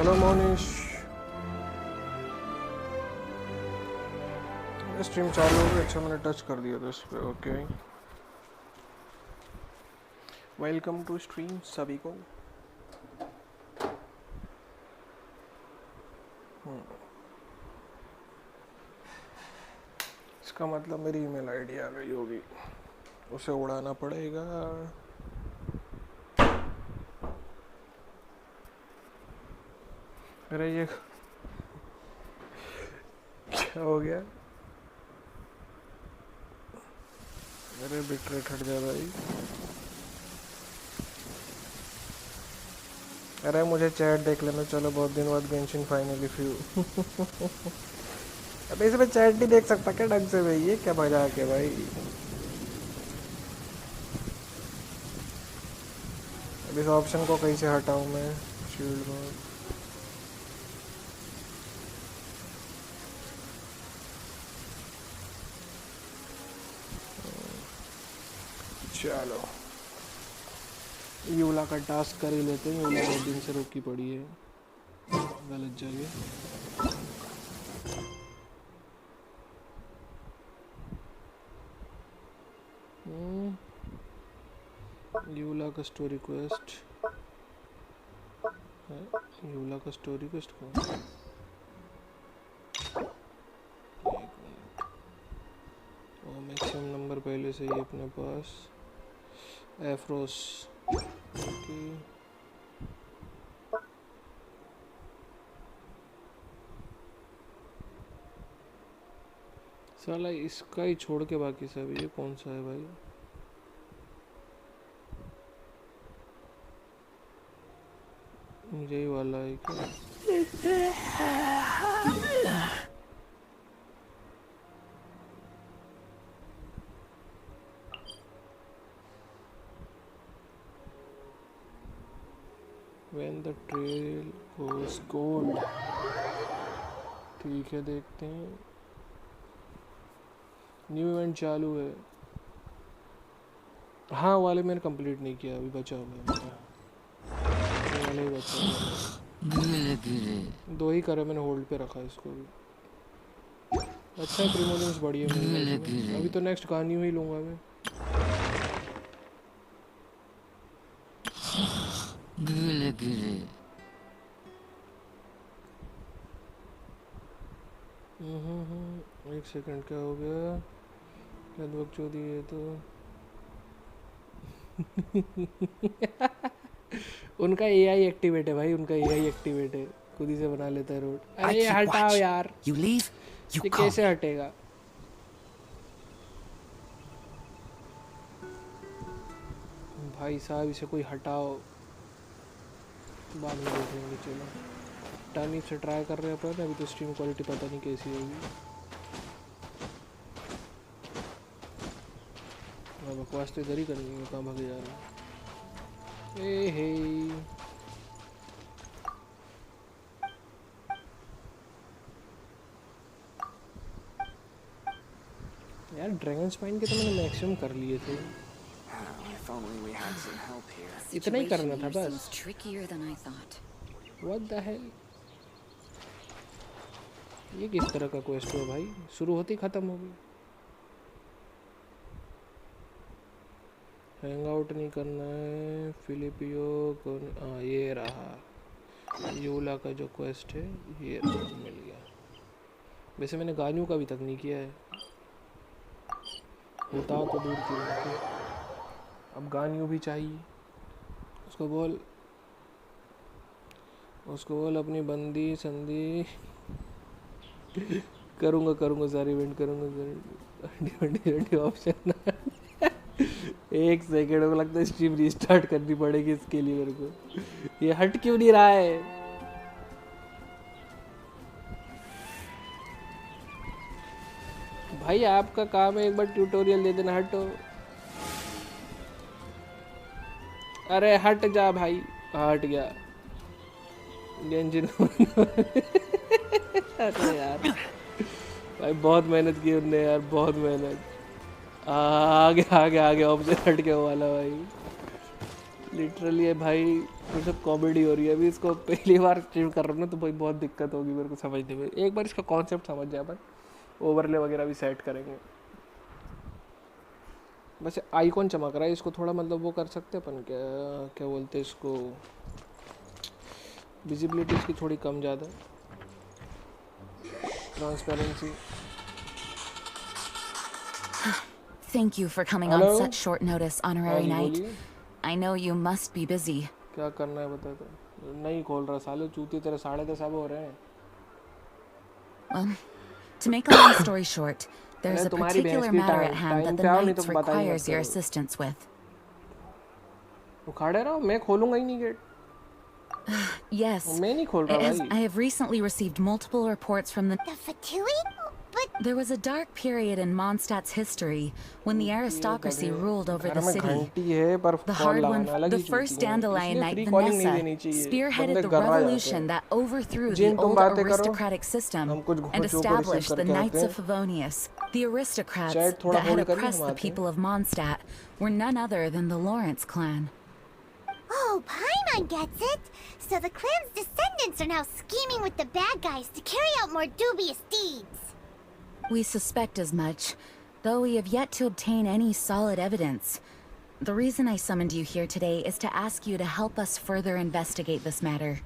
Hello Monish, stream चालू हो गई। अच्छा मैंने टच कर दिया था इस पे। ओके, वेलकम टू स्ट्रीम सभी को। इसका मतलब मेरी ईमेल आईडी आ गई होगी, उसे उड़ाना पड़ेगा। अरे ये क्या हो गया? अरे बिटरेट हट जा भाई। अरे मुझे चैट देख लेना। चलो बहुत दिन बाद गेंशिन फाइनली फ्यू। अब इसमें चैट नहीं देख सकता क्या ढंग से भाई? ये क्या मजाक है भाई? अब इस ऑप्शन को कहीं से हटाऊं मैं? Shield mode. चलो यूला का टास्क कर ही लेते हैं। यूला बहुत दिन से रुकी पड़ी है गलत जगह। यूला का स्टोरी रिक्वेस्ट है। यूला का स्टोरी रिक्वेस्ट कौन? एक मिनट, वो मैक्सिमम नंबर पहले से ही अपने पास। एफ्रोस की साला इसका ही छोड़ के बाकी सब। ये कौन सा है भाई? यही वाला है क्या? When the trail goes cold। ठीक है, देखते हैं। न्यू इवेंट चालू है। हाँ वाले मैंने कंप्लीट नहीं किया, अभी बचा हुआ है। वाले ही बचा हुआ। दो ही करे मैंने, होल्ड पे रखा इसको भी। अच्छा है, प्रीमोनियम्स बढ़िया मिल रहा है इसमें। अभी तो नेक्स्ट गानियो ही लूँगा मैं। एक सेकंड, क्या हो गया? क्या बकचोदी है तो। उनका एआई एक्टिवेट है भाई, उनका एआई एक्टिवेट है, खुद ही से बना लेता है रोड। अरे हटाओ यार, ये कैसे हटेगा? भाई साहब इसे कोई हटाओ, बाद में देख लेंगे। चलो टर्निप से ट्राई कर रहे हैं अपन। अभी तो स्ट्रीम क्वालिटी पता नहीं कैसी होगी। बकवास तो इधर ही करनी है, कहाँ भागे जा रहा है? ए हे यार, ड्रैगन स्पाइन के तो मैंने मैक्सिमम कर लिए थे। इतना ही करना था बस। What the hell? ये किस तरह का क्वेस्ट है भाई? शुरू होते ही खत्म हो गई। हैंग आउट नहीं करना है। फिलिपियो को ये रहा यूला का जो क्वेस्ट है, ये मिल गया। वैसे मैंने गानियों का भी तक नहीं किया है, होता तो दूर की बात है। अब गानियों भी चाहिए। उसको बोल अपनी बंदी संदी। करूँगा सारी इवेंट करूँगा। ऑप्शन एक सेकेंड, को लगता है स्ट्रीम रीस्टार्ट करनी पड़ेगी इसके लिए मेरे को। ये हट क्यों नहीं रहा है? भाई आपका काम है एक बार ट्यूटोरियल दे देना। हटो, अरे हट जा भाई। हट गया गेंजिन। अरे यार भाई बहुत मेहनत की उनने यार, बहुत मेहनत। आगे ऑप्शन हट के वाला भाई। लिटरली है भाई, तो सब कॉमेडी हो रही है अभी। इसको पहली बार स्ट्रीम कर रहा हूँ ना, तो भाई बहुत दिक्कत होगी मेरे को समझने में। एक बार इसका कॉन्सेप्ट समझ जाए अपन, ओवरले वगैरह भी सेट करेंगे। वैसे आइकॉन चमक रहा है, इसको थोड़ा मतलब वो कर सकते हैं अपन, क्या क्या बोलते हैं इसको, विजिबिलिटी इसकी थोड़ी कम ज़्यादा, transparency. Thank you for coming on such short notice, honorary knight. I know you must be busy. क्या करना है बता दो। नहीं खोल रहा साले चूती, तेरे 10:30 अब हो रहे हैं। Well, to make a long story short, there's a particular matter at hand that the knights requires your assistance with. वो खड़े रहो, मैं खोलूंगा ही नहीं गेट। Yes, मैं नहीं खोल रहा भाई। I have recently received multiple reports from the Fatui. But there was a dark period in Mondstadt's history when the aristocracy ruled over the city. The hard one, the first dandelion knight Vanessa, spearheaded the revolution that overthrew the old aristocratic system and established the Knights of Favonius. The aristocrats that had oppressed the people of Mondstadt were none other than the Lawrence clan. Oh, Paimon gets it! So the clan's descendants are now scheming with the bad guys to carry out more dubious deeds. We suspect as much, though we have yet to obtain any solid evidence. The reason I summoned you here today is to ask you to help us further investigate this matter.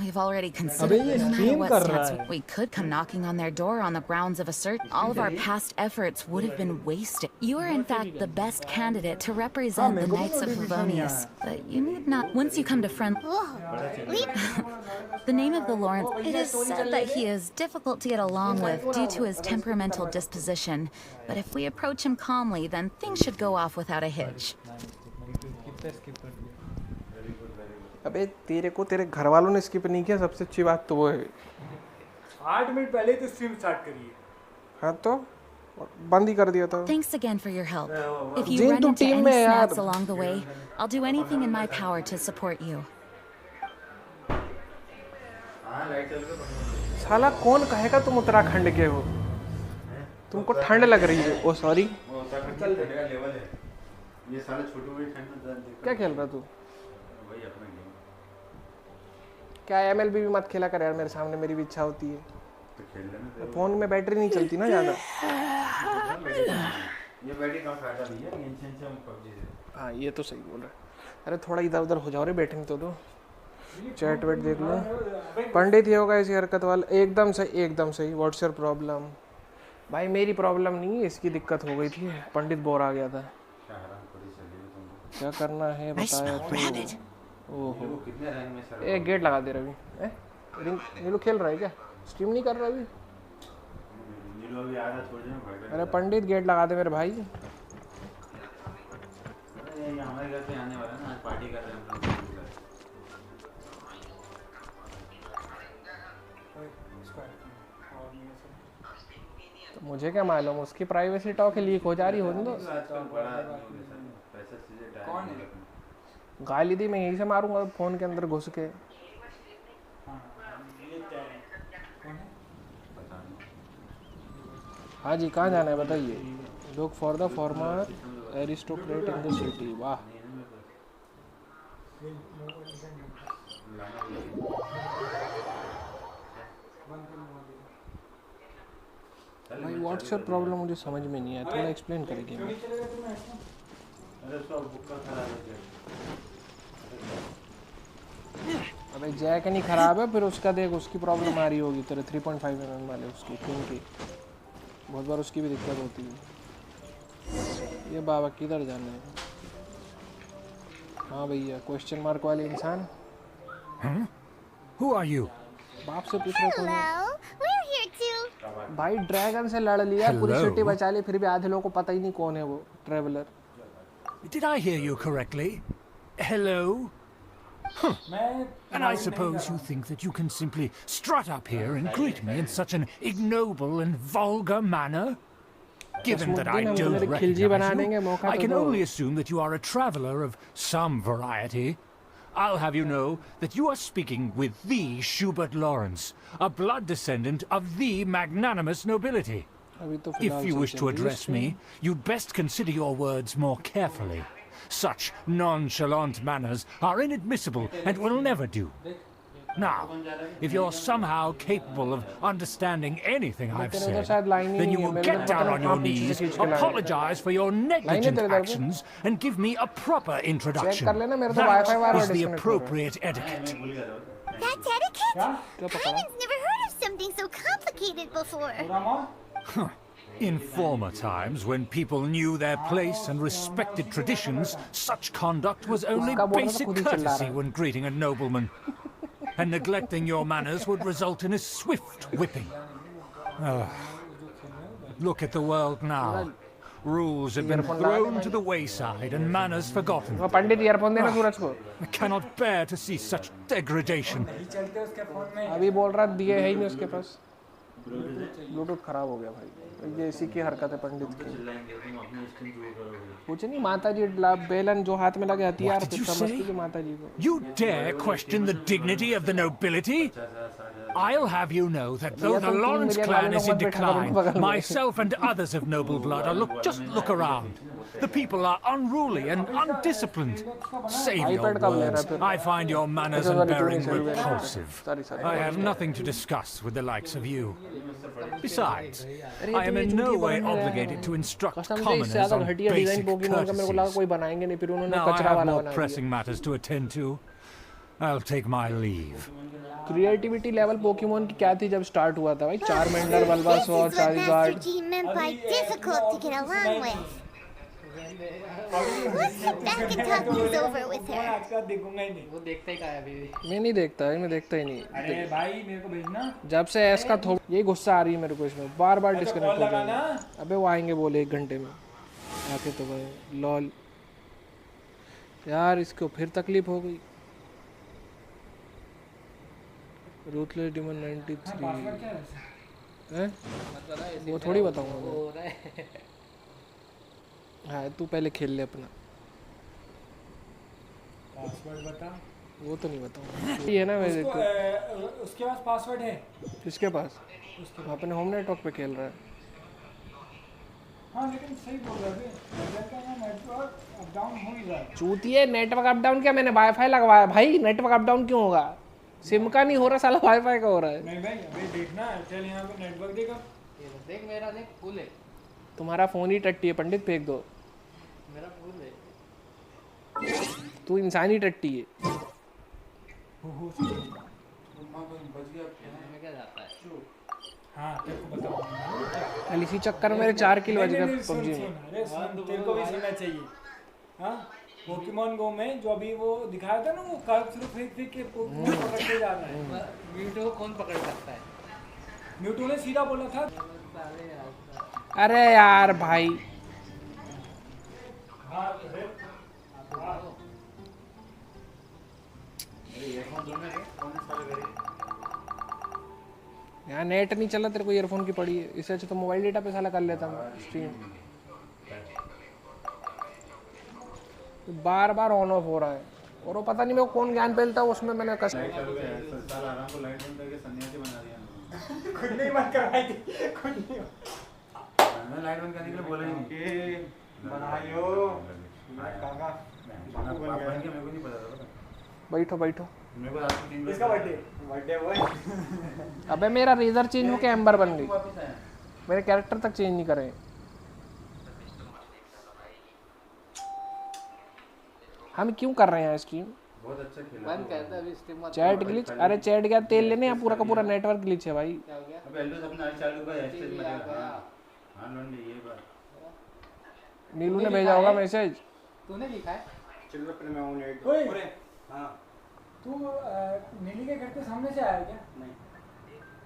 We've already considered no matter what stats we could come knocking on their door on the grounds of a search. All of our past efforts would have been wasted. You are in fact the best candidate to represent the Knights of Favonius, but you need not. Once you come to friend, the name of the Lawrence, it is said that he is difficult to get along with due to his temperamental disposition. But if we approach him calmly, then things should go off without a hitch. अबे तेरे को तेरे घर वालों ने skip नहीं किया, सबसे अच्छी बात तो वो है। 8 मिनट पहले तो स्ट्रीम स्टार्ट करी है। हाँ तो बंद ही कर दिया था। Thanks again for your help. If you run into any snags along the way, I'll do anything in my power to support you. साला कौन कहेगा तुम उत्तराखंड के हो? तुमको ठंड लग रही है? ओ सॉरी। क्या खेल रहा तू? क्या MLB भी मत खेला कर यार मेरे सामने, मेरी भी इच्छा होती है। तो खेल लेना। फोन में बैटरी नहीं चलती ना ज़्यादा। ये बैटरी कम फायदा नहीं है, गेंशिन से हम PUBG से। हाँ ये तो सही बोल रहा है। अरे थोड़ा इधर उधर हो जाओ रे, बैठेंगे तो दो। चैट वेट देख लो। पंडित ही होगा ऐसी हरकत वाला। एकदम सही एकदम सही। What's your problem? भाई मेरी प्रॉब्लम नहीं है, इसकी दिक्कत हो गई थी। पंडित बोर आ गया था। क्या करना है बताया तो। ओहो कितने रैंक में सर? एक गेट लगा दे रवि। नीलू खेल रहा है क्या? स्ट्रीम नहीं कर रहा अभी? नीलू अभी आ रहा, छोड़ दे भाग रहा। अरे पंडित गेट लगा दे मेरे भाई। अरे ये हमारे घर पे आने वाला है ना, आज पार्टी कर रहे हैं हम लोग। तो मुझे क्या मालूम, उसकी प्राइवेसी टॉक लीक हो जा रही हो तो। कौन है? गाली दी मैं यहीं से मारूंगा फोन के अंदर घुस के। हाँ जी कहाँ जाना है बताइए? Look for the former aristocrat in the city. वाह भाई व्हाट्स योर प्रॉब्लम मुझे समझ में नहीं आया, थोड़ा एक्सप्लेन करेंगे। अबे जैक नहीं खराब है, फिर उसका देख उसकी प्रॉब्लम आ रही होगी तेरे 3.5 mm वाले उसकी पिंग की। बहुत बार उसकी भी दिक्कत होती है। ये बाबा किधर जाना है? हाँ भैया क्वेश्चन मार्क वाले इंसान। Who are you? बाप से पूछ रहे कौन है? भाई ड्रैगन से लड़ लिया, पूरी सिटी बचा ली, फिर भी आधे लोगों को पता ही नहीं कौन है वो traveller. Did I hear you correctly? Hello? And I suppose you think that you can simply strut up here and greet me in such an ignoble and vulgar manner? Given that I don't recognize you, I can only assume that you are a traveler of some variety. I'll have you know that you are speaking with the Schubert Lawrence, a blood descendant of the magnanimous nobility. If you wish to address me, you'd best consider your words more carefully. Such nonchalant manners are inadmissible and will never do. Now, if you're somehow capable of understanding anything I've said, then you will get down on your knees, apologize for your negligent actions, and give me a proper introduction. That is the appropriate etiquette. That's etiquette? Paimon's never heard of something so complicated before. In former times, when people knew their place and respected traditions, such conduct was only basic courtesy when greeting a nobleman. And neglecting your manners would result in a swift whipping. Look at the world now. Rules have been thrown to the wayside and manners forgotten. I cannot bear to see such degradation. Bluetooth खराब हो गया भाई, ये इसी की हरकत है पंडित की। कुछ नहीं, माता जी बेलन जो हाथ में लगे हथियार पे समझती है माता जी को। You dare question the dignity of the nobility? I'll have you know that though the Lawrence clan is in decline, myself and others of noble blood are just look around. The people are unruly and undisciplined. Save your words. I find your manners and bearing repulsive. I have nothing to discuss with the likes of you. Besides, I am in no way obligated to instruct commoners on basic courtesies. Now I have more pressing matters to attend to. I'll take my leave. Creativity level Pokemon की क्या थी जब start हुआ था भाई? Charmander, Bulbasaur, Charizard. मैं नहीं देखता है, मैं देखता ही नहीं। अरे भाई मेरे को भेजना। जब से एस का यही गुस्सा आ रही है मेरे को इसमें, बार बार डिस्कनेक्ट हो रहा है। अबे वो आएंगे बोले 1 घंटे में आके, तो भाई लॉल यार, इसको फिर तकलीफ हो गई। रूथलेस डिमन 93 है, वो थोड़ी बताऊंगा। हाँ तू पहले खेल ले अपना पासवर्ड बता। वो तो नहीं बताऊंगा। ये है ना मेरे उसके पास पासवर्ड है। किसके पास? अपने होम नेटवर्क पे खेल रहा है। हाँ लेकिन सही बोल रहा है, नेटवर्क अप डाउन हो ही रहा है। चूतिए, नेटवर्क अप डाउन क्या? मैंने वाईफाई लगवाया भाई, नेटवर्क अप डाउन क्यों होगा? सिम का नहीं हो रहा साला, वाईफाई का हो रहा है। नहीं भाई अभी देखना, एयरटेल यहाँ पे नेटवर्क देखा, देख मेरा, देख फुल है। तुम्हारा फोन ही टट्टी है पंडित, फेंक दो। मेरा फुल है। तू इंसानी टट्टी है। क्या जाता है? हाँ तेरे को बताऊंगा। इसी चक्कर में मेरे 4 किल बज गए पबजी में। अरे तेरे को भी सुनना चाहिए। हाँ पोकेमॉन गो में जो अभी वो दिखाया था ना, वो कर्व थ्रू फेंक के पोकेमॉन पकड़ते जा रहा है। म्यूटो कौन पकड़ सकता है? म्यूटो ने सीधा बोला था। अरे यार भाई, यहाँ नेट नहीं चला, तेरे को ईयरफोन की पड़ी है। इससे अच्छा तो मोबाइल डेटा पे साला कर लेता हूँ stream. Bar bar on off हो रहा है और वो पता नहीं मेरे को कौन ज्ञान फैलता है उसमें। मैंने कस लाइट बंद करवाई थी, खुद नहीं मैं लाइट बंद करने के लिए बोला ही नहीं। बनाइयो काका, मेरे को नहीं पता। बैठो बैठो। मेरे को रात को 3 बजे इसका बर्थडे वो है। अबे मेरा रेजर चेंज होके एम्बर बन गई, मेरे कैरेक्टर तक चेंज नहीं करे। हम क्यों कर रहे हैं स्ट्रीम? बहुत अच्छा खेला। बंद कर दे अभी स्ट्रीम मत। Chat glitch? अरे चैट क्या तेल लेने हैं, पूरा का पूरा नेटवर्क ग्लिच है भाई। क्या हो गया? अबे एल्डोस अपना चालू कर, एस्टेज में जा। हां लौंडे ये बात नीलू ने भेजा होगा मैसेज। तूने लिखा है? चल रहा मैं हूं नेट। ओए हां तू नीली के घर के सामने से आया क्या? नहीं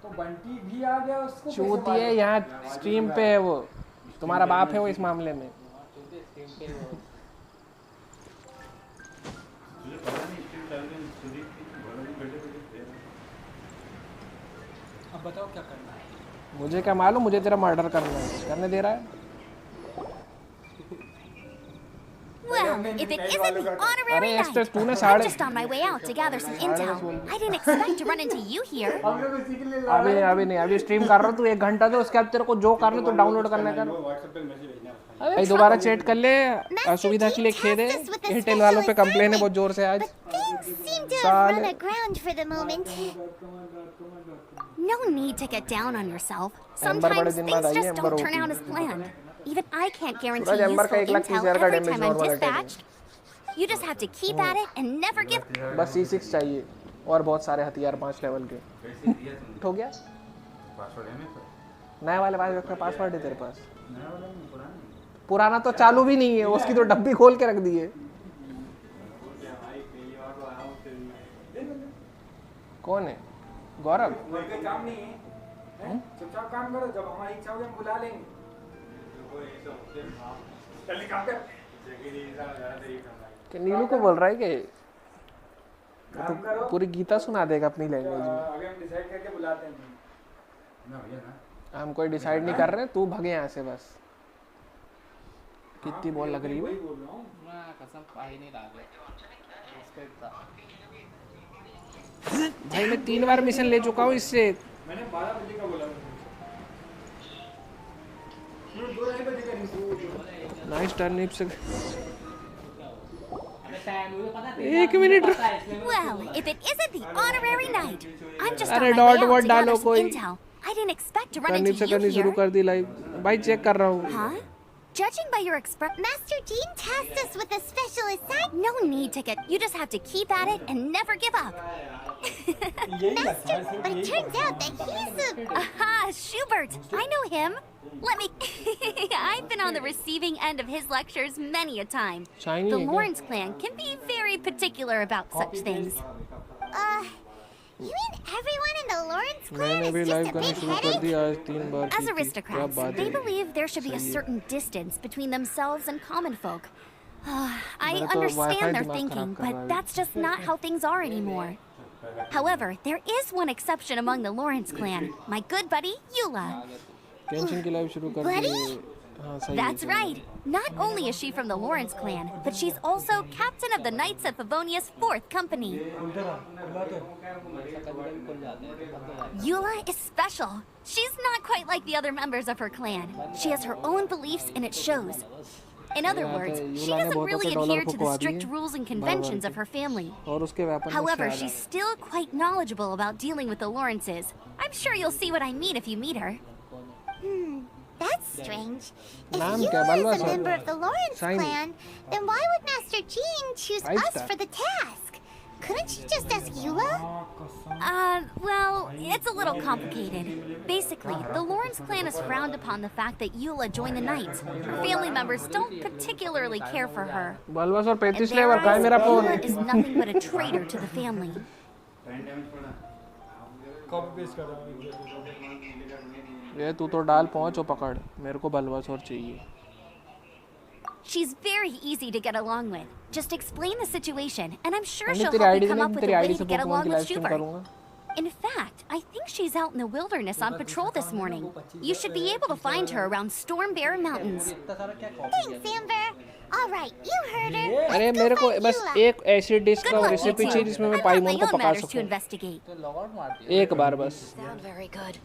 तो बंटी भी आ गया उसको। चूती है, यहाँ स्ट्रीम पे है वो, तुम्हारा बाप है वो इस मामले में। चूती स्ट्रीम पे वो तुझे पता नहीं स्ट्रीम चालू है। बताओ क्या करना है। मुझे क्या मालूम, मुझे तेरा मर्डर करना है, करने दे रहा है। Well, if it isn't the honorary अरे night, एक्सट्रेस तूने I'm साढ़े just on my way out to gather some intel. I didn't expect to run into you here. हम लोग इसी के लिए अभी नहीं, अभी स्ट्रीम कर रहा हूँ, तू 1 घंटा दे, उसके बाद तेरे को जो करना तो डाउनलोड करने का। व्हाट्सएप पे मैसेज भेजना है। भाई दोबारा चैट कर ले, असुविधा के लिए खेद है। एयरटेल वालों पे कंप्लेन है बहुत जोर से आज। Things seem to have run aground for the moment. No need to get down on yourself. Sometimes things just don't turn out as planned. Even I can't guarantee useful intel every time I'm dispatched. You just have to keep at it and never give. बस C6 चाहिए और बहुत सारे हथियार 5 level के। हो गया? Password है मेरे पास। नए वाले का पासवर्ड है तेरे पास? नया वाला नहीं, पुराना है। पुराना तो चालू भी नहीं है, उसकी तो डब्बी खोल के रख दी है। कौन है? गौरव? कोई काम नहीं है, चुपचाप काम करो, जब हमारी इच्छा होगी हम बुला लेंगे। जल्दी काम कर। कि नीलू को बोल रहा है कि काम करो। पूरी गीता सुना देगा अपनी लैंग्वेज में। अभी हम डिसाइड करके बुलाते हैं। ना भैया ना। हम कोई डिसाइड नहीं कर रहे, तू भागे यहाँ से बस। कितनी बॉल लग रही है? वही बोल रहा हूँ। मैं कसम पाही नहीं रहा रिस्पेक्ट था। भाई मैं 3 बार मिशन ले चुका हूँ इससे। मैंने 12 बजे का बोला। 2-2:30 बजे का नहीं। नाइस टर्निप से। 1 minute. Well, if it isn't the honorary night, I'm just on अरे my way dot out what to डालो gather some कोई। intel. I didn't expect to run turnip into से you करनी शुरू here. कर the live. भाई check कर रहा हूँ। Huh? Judging by your Master Jean tasked us with a special assignment. No need to get. You just have to keep at it and never give up. Master, but it turns out that he's a. Aha, Schubert. I know him. Let me. I've been on the receiving end of his lectures many a time. Shiny The है क्या? Lawrence clan can be very particular about such things. You mean everyone in the Lawrence clan मैंने भी is live just a करनी big शुरू कर headache? दी आज 3 बार As की थी। क्या aristocrats, बात they है? believe there should be a सही है। certain distance between themselves and common folk. I मेरा तो understand वाईफाई their दिमाग thinking, खराब कर रहा but है। that's just not how things are anymore. However, there is one exception among the Lawrence clan, my good buddy, Eula. Tension की live शुरू कर दी। Buddy? हाँ सही है। That's right. Not only is she from the Lawrence clan, but she's also captain of the Knights of Favonia's 4th company. Eula is special. She's not quite like the other members of her clan. She has her own beliefs and it shows. In other words, she doesn't really adhere to the strict rules and conventions of her family. और उसके weapon में However, से she's still quite knowledgeable about dealing with the Lawrences. I'm sure you'll see what I mean if you meet her. That's strange. If नाम you क्या? is बलवा a sir. member of the Lawrence Shiny। clan, then why would Master Jean choose Five us star। for the task? Couldn't she just ask Eula? Well, it's a little complicated. Basically, the Lawrence clan is frowned upon the fact that Eula joined the Knights. Her family members don't particularly care for her. बलवा sir In 35 their लेवर का है eyes, मेरा phone. Eula is nothing but a traitor to the family. Copy paste कर रहा हूँ। ये तू तो डाल पहुँच और पकड़, मेरे को बलवा सर चाहिए। She's very easy to get along with. Just explain the situation, and I'm sure मैंने she'll तेरी help आईडी you come नहीं, up with तेरी a way आईडी to से get पोकेमॉन along की with लाइव स्ट्रीम Schubert. करूँगा। In fact, I think she's out in the wilderness on patrol this morning. You should be able to find her around Stormbear Mountains. Thanks, Amber. All right, you heard her. अरे Let's go मेरे को find बस Eula. एक ऐसी dish Good का luck, recipe you चाहिए two. जिसमें मैं I've got पाइमोन my को own पका matters to सकूं। investigate. तो लॉग आउट मारती है। एक बार बस। Sound very good.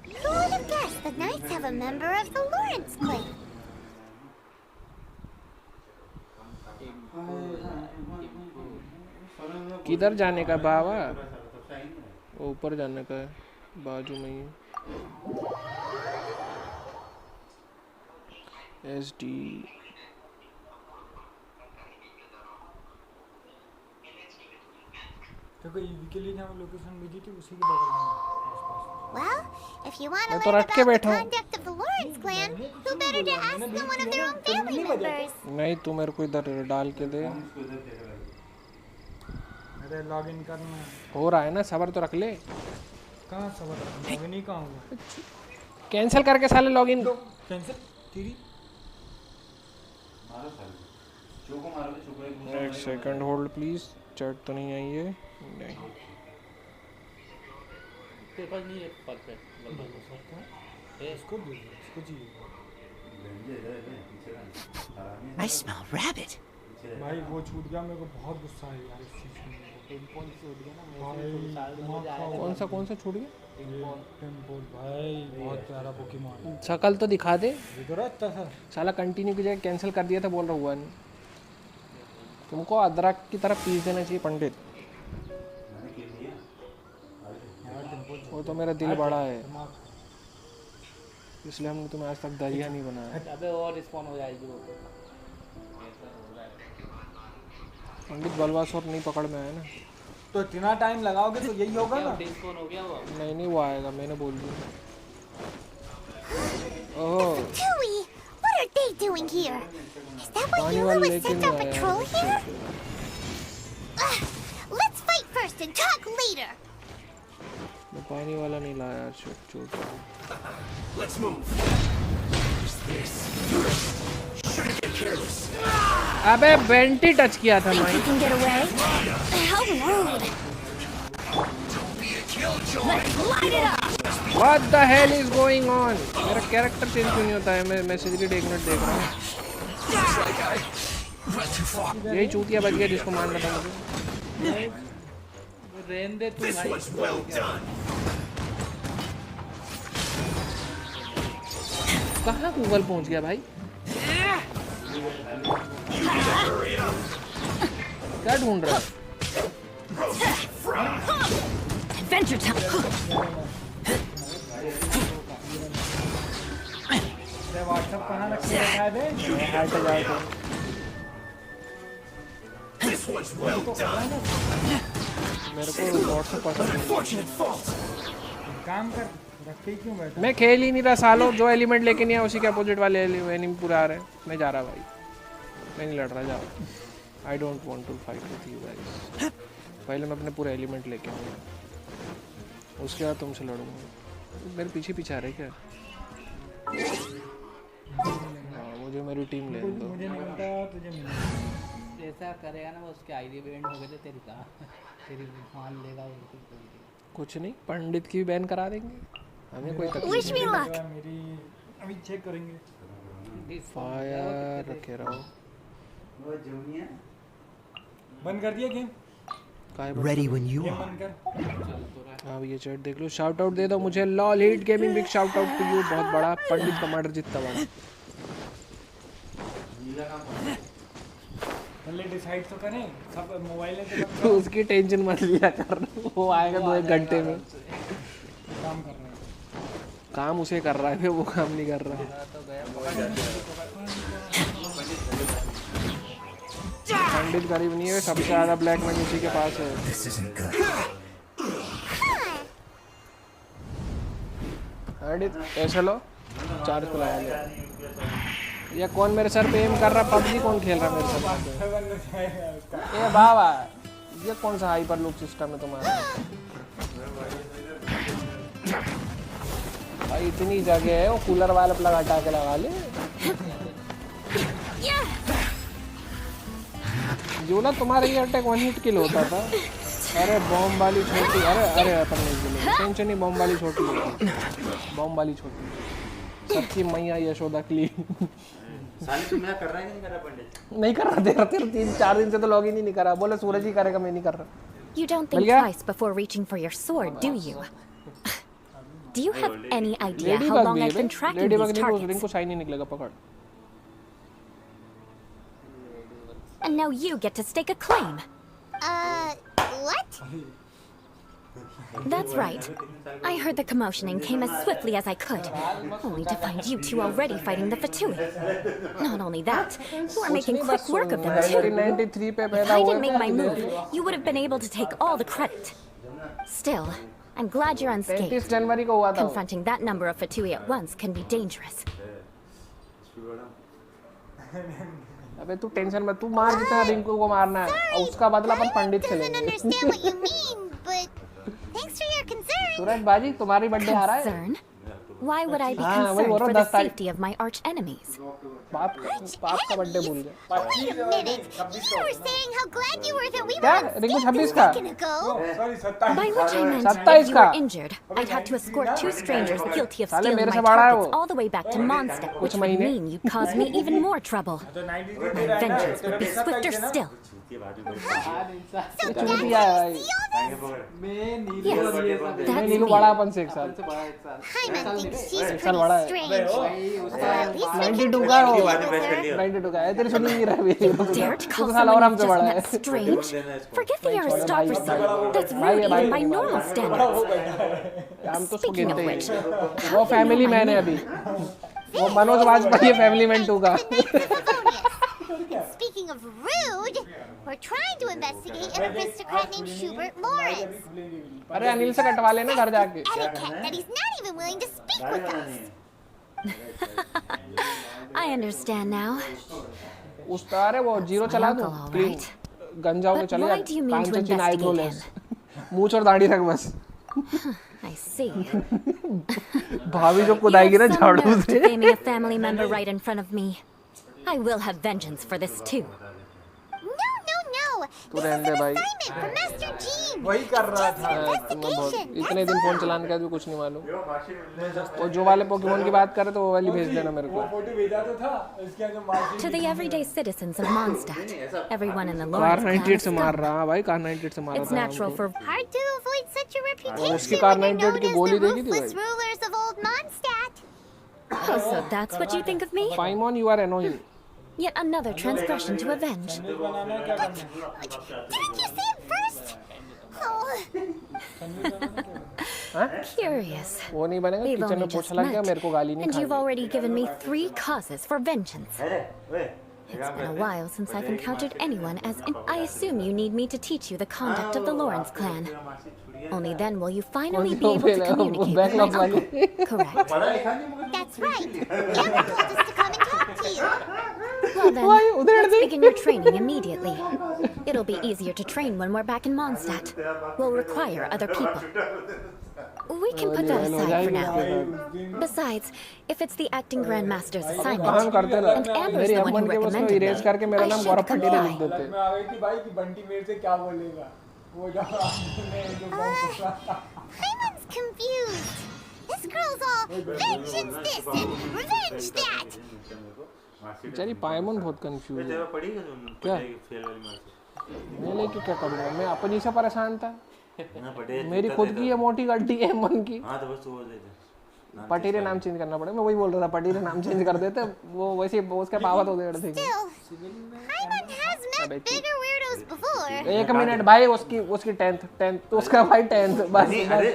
Who would have guessed the Knights have a member of the Lawrence clan? किधर जाने का बाबा? ऊपर जाने का है, बाजू में ही। SD देखो ईवी के लिए जहाँ लोकेशन भेजी थी उसी के बगल में आसपास। Well, if you want to मैं तो learn रट के about the बैठा हूँ। conduct of the Lawrence clan, who better to ask than one of their own family members? नहीं, तू मेरे को इधर डाल के दे। अरे लॉगिन करना है। हो रहा है ना, सबर तो रख ले। कहाँ सबर लॉगिन ही कहाँ हुआ? कैंसिल करके साले लॉगिन। कैंसिल तेरी। मारो साले। चोको मारो तो चोको एक एक सेकंड होल्ड प्लीज, चैट तो नहीं आई है। नहीं उसके पास नहीं है परफेक्ट इसको चाहिए। I smell rabbit. भाई वो छूट गया, मेरे को बहुत गुस्सा है यार इस चीज़ में। कौन सा छूट गया? टेम्पल भाई बहुत प्यारा पोकेमॉन। शकल तो दिखा दे। इधर अच्छा था साला कंटिन्यू की जगह कैंसिल कर दिया था, बोल रहा हुआ नहीं। तुमको अदरक की तरह पीस देना चाहिए पंडित। वो तो मेरा दिल बड़ा है, इसलिए हमने तुम्हें आज तक दरिया नहीं बनाया। अबे और रिस्पॉन हो जाएगी वो। पंडित बलवासुर नहीं पकड़ में आया ना, तो इतना टाइम लगाओगे तो यही होगा ना। रिस्पॉन हो गया वो। नहीं वो आएगा, मैंने बोल दिया। ओह Chewie, what are they doing here? Is that why पानी you वाला was लेके sent नहीं on आया। patrol here? Let's fight first and talk later. मैं पानी वाला नहीं लाया यार, चोट। Let's move. अबे बेंटी टच किया था Think my. you can get away? How rude. Let's light it up. What the hell is going on? मेरा कैरेक्टर चेंज क्यों नहीं होता है? मैं मैसेज रीड एक मिनट देख रहा हूँ। यही चूतिया बच गया जिसको मारना था मुझे। रहने दे तू भाई। कहाँ गूगल पहुँच गया भाई? क्या ढूंढ रहा है? Adventure time. व्हाट्सएप कहाँ रखे दिखाए दे। हट जाओ तो। मेरे को व्हाट्सएप पसंद नहीं। काम कर, रखे क्यों बैठा? मैं खेल ही नहीं रहा सालों, जो एलिमेंट लेके नहीं आया उसी के अपोजिट वाले एनिमी पूरे आ रहे हैं। मैं जा रहा भाई, मैं नहीं लड़ रहा, जाओ। I don't want to fight with you guys. पहले मैं अपने पूरे एलिमेंट लेके आऊँगा, उसके बाद तुमसे लड़ूंगा। मेरे पीछे आ रहे क्या? हाँ, मुझे मेरी टीम ले दो। मुझे नहीं मिलता, तुझे मिलेगा। ऐसा करेगा ना वो, उसके आईडी बैंड हो गए थे तेरी का, तेरी मान लेगा वो। कुछ नहीं, पंडित की भी बैन करा देंगे, हमें कोई तकलीफ Wish me luck. मेरी अभी चेक करेंगे। फायर रखे रहो। बंद कर दिया game? Ready when you game are. बंद कर। हाँ ये चैट देख लो, शाउट आउट दे दो मुझे। Lol hit gaming big shout out to you, बहुत बड़ा। पंडित कमांडर जितना बड़ा। पहले डिसाइड तो करें, सब मोबाइल है तो उसकी टेंशन मत लिया कर, वो आएगा 2-1 घंटे में। काम कर रहे हैं। काम उसे कर रहा है, वो काम नहीं कर रहा। पंडित गरीब नहीं है, सबसे ज्यादा ब्लैक मनी उसी के पास है। This isn't good. पंडित ऐसे लो, चार्ज को लगा ले। ये कौन मेरे सर पे एम कर रहा? पबजी कौन खेल रहा मेरे सर पे? ए बाबा, ये कौन सा हाइपर लूप सिस्टम है तुम्हारा? भाई इतनी जगह है, वो कूलर वाला प्लग हटा के लगा ले। जो ना तुम्हारा ये अटैक 1 हिट किल होता था। अरे बॉम्ब वाली छोटी, अरे अपन नहीं बोले, टेंशन नहीं। बॉम्ब वाली छोटी होती, बॉम्ब वाली छोटी, सबकी मैया यशोदा क्लीन। साले तुम क्या कर रहा है कि नहीं कर रहा पंडित? नहीं कर रहा, तेरा 3-4 दिन से तो लॉग इन ही नहीं करा। बोले सूरज ही करेगा, मैं नहीं कर रहा। You don't think twice before reaching for your sword, do you? Do you have any idea how long I've been tracking these targets? Ring को शाइन ही निकलेगा, पकड़। And now you get to stake a claim. What? That's right. I heard the commotion and came as swiftly as I could, only to find you two already fighting the Fatui. Not only that, you are making quick work of them too. 1993 पे If पैदा I हुए didn't make थे। my move, you would have been able to take all the credit. Still, I'm glad you're 33 unscathed. जनवरी को हुआ था। Confronting that number of Fatui at once can be dangerous. अबे तू tension मत, तू मार जितना रिंकू को मारना है, और उसका बदला अपन पंडित से लेंगे। सूरज बाजी, तुम्हारी बर्थडे आ रहा है। Concern? Why would I be हाँ, वही concerned बोल रहा for हूँ, the 10 तारीख। safety of my arch enemies? बाप का बर्थडे भूल गया। Wait a minute. You were saying how glad you were that we क्या? were रिंकू on 26 a का? second ago. Sorry 27 By which I meant 27 if you का? were injured, I'd have to escort 2 strangers guilty of साले stealing मेरे my से बड़ा है targets वो। all the way back to Mondstadt, which would महीने। mean you'd cause me even more trouble. तो 93 My तेरा है ना, vengeance तेरा would be पैसा swifter चाहिए ना? still. महान इंसान So कुछ that's भी आया how भाई। you see all this? मैं नीलू Yes, और ये सब मैं that's नीलू me. बड़ा अपन से 1 साल। से बड़ा एक साल Hyman thinks she's साल pretty बड़ा है। strange. भाई Or उसका at least we can 92 का है वो। communicate with her. 92 का है, तेरे सुन नहीं रहा अभी। Dare to तू call तो साला और someone हमसे you've बड़ा just है। met strange? Forget the aristocracy. That's भाई rude है, भाई even by है, normal भाई standards. हम तो उसको Speaking of गिनते which, ही। वो फैमिली मैन है अभी। वो मनोज वाजपेयी फैमिली मैन 2 का। Speaking of rude, we're trying to investigate an aristocrat named Schubert Lawrence. अरे अनिल से कटवा लेना घर जाके। Etiquette that he's not even willing to speak with us. I understand now. उस अरे वो जीरो चला दूं। Uncle, all right. गंजा होके But चले why do you mean to कांचन आईब्रो investigate लेस। मूंछ और दाढ़ी रख बस। I see. भाभी जो You कुदाएगी ना have some झाड़ू nerve से। defaming a family member right in front of me. I will have vengeance for this too. No. तू This रहने is दे an भाई। assignment from Master Gene. वही कर रहा था। तुम्हें बहुत Investigation. इतने दिन फोन चलाने का भी कुछ नहीं मालूम। और जो वाले पोकेमोन की बात कर रहे तो वो वाली भेज देना मेरे को। वो फोटो भेजा तो था इसके अंदर market To the everyday citizens of Mondstadt, everyone in the car Lawrence 98 से clan मार is रहा भाई, कार 98 से मार It's रहा natural for Hard to avoid such a reputation उसकी कार when you're 98 known की as गोली the देगी थी ruthless भाई। rulers of old Mondstadt. Oh, so that's what you think of me? Paimon, you are annoying. Yet another transgression to avenge. Didn't you say it first? Oh, Curious. वो नहीं बनेगा, We've kitchen only में just पोछा लग गया, met, मेरे को गाली नहीं and you've खानी। already given me 3 causes for vengeance. It's been a while since I've encountered anyone as I assume you need me to teach you the conduct of the Lawrence clan. Only then will you finally be able to communicate with my uncle. Correct. that's right. Gamma told us to come and talk to you. Well then, उधर let's begin your training immediately. It'll be easier to train when we're back in Mondstadt. We'll require other people. We can put that aside for now. Besides, if it's the acting grandmaster's काम assignment, करते रहो। and Amber's मेरी the one who Amman के उसमें recommended erase me, करके मेरा I नाम should Gaurav Patel लिख comply. देते। मैं आ गई थी भाई कि बंटी मेरे से क्या बोलेगा वो जो Hyman's confused. This girl's all vengeance this and revenge that. बेचारी पायमन बहुत कंफ्यूज है। क्या? मैं लेके क्या करूँगा, मैं अपनी से परेशान था। मेरी खुद की ये मोटी गड्डी है मन की। हाँ तो बस वो दे दे। पटेरे नाम चेंज करना पड़ेगा, मैं वही बोल रहा था, पटेरे नाम चेंज कर देते वो वैसे उसका पावत हो गया थे। Still, Hyman has met bigger weirdos before. 1 minute भाई, उसकी 10th तो उसका भाई 10th बस। अरे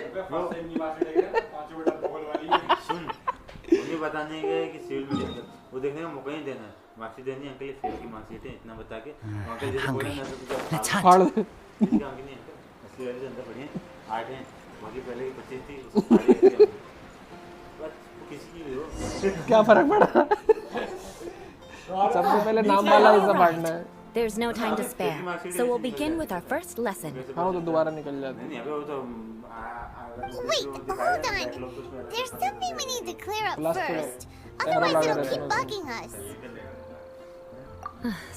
सुन, मुझे बताने गए कि सिविल में वो देखने का मौका ही देना है। मार्कशीट देनी अंकल, ये फेल की मार्कशीट है, इतना बता के अंकल जैसे बोले ना तो Let's फाड़ hunt. दे। इसके आगे नहीं अंकल, असली वाले से अंदर पड़ी हैं 8 हैं, बाकी पहले की 25 थी उसको फाड़ दिया। बस किसी की भी हो क्या फर्क पड़ा? सबसे पहले नाम वाला हिस्सा फाड़ना है। There's no time to spare, so we'll begin with our first lesson. हाँ वो तो दोबारा निकल जाता है। नहीं अबे वो तो Wait, hold on. There's something we need to clear up Plus first. तो Otherwise, लगा it'll रहता keep है। bugging us.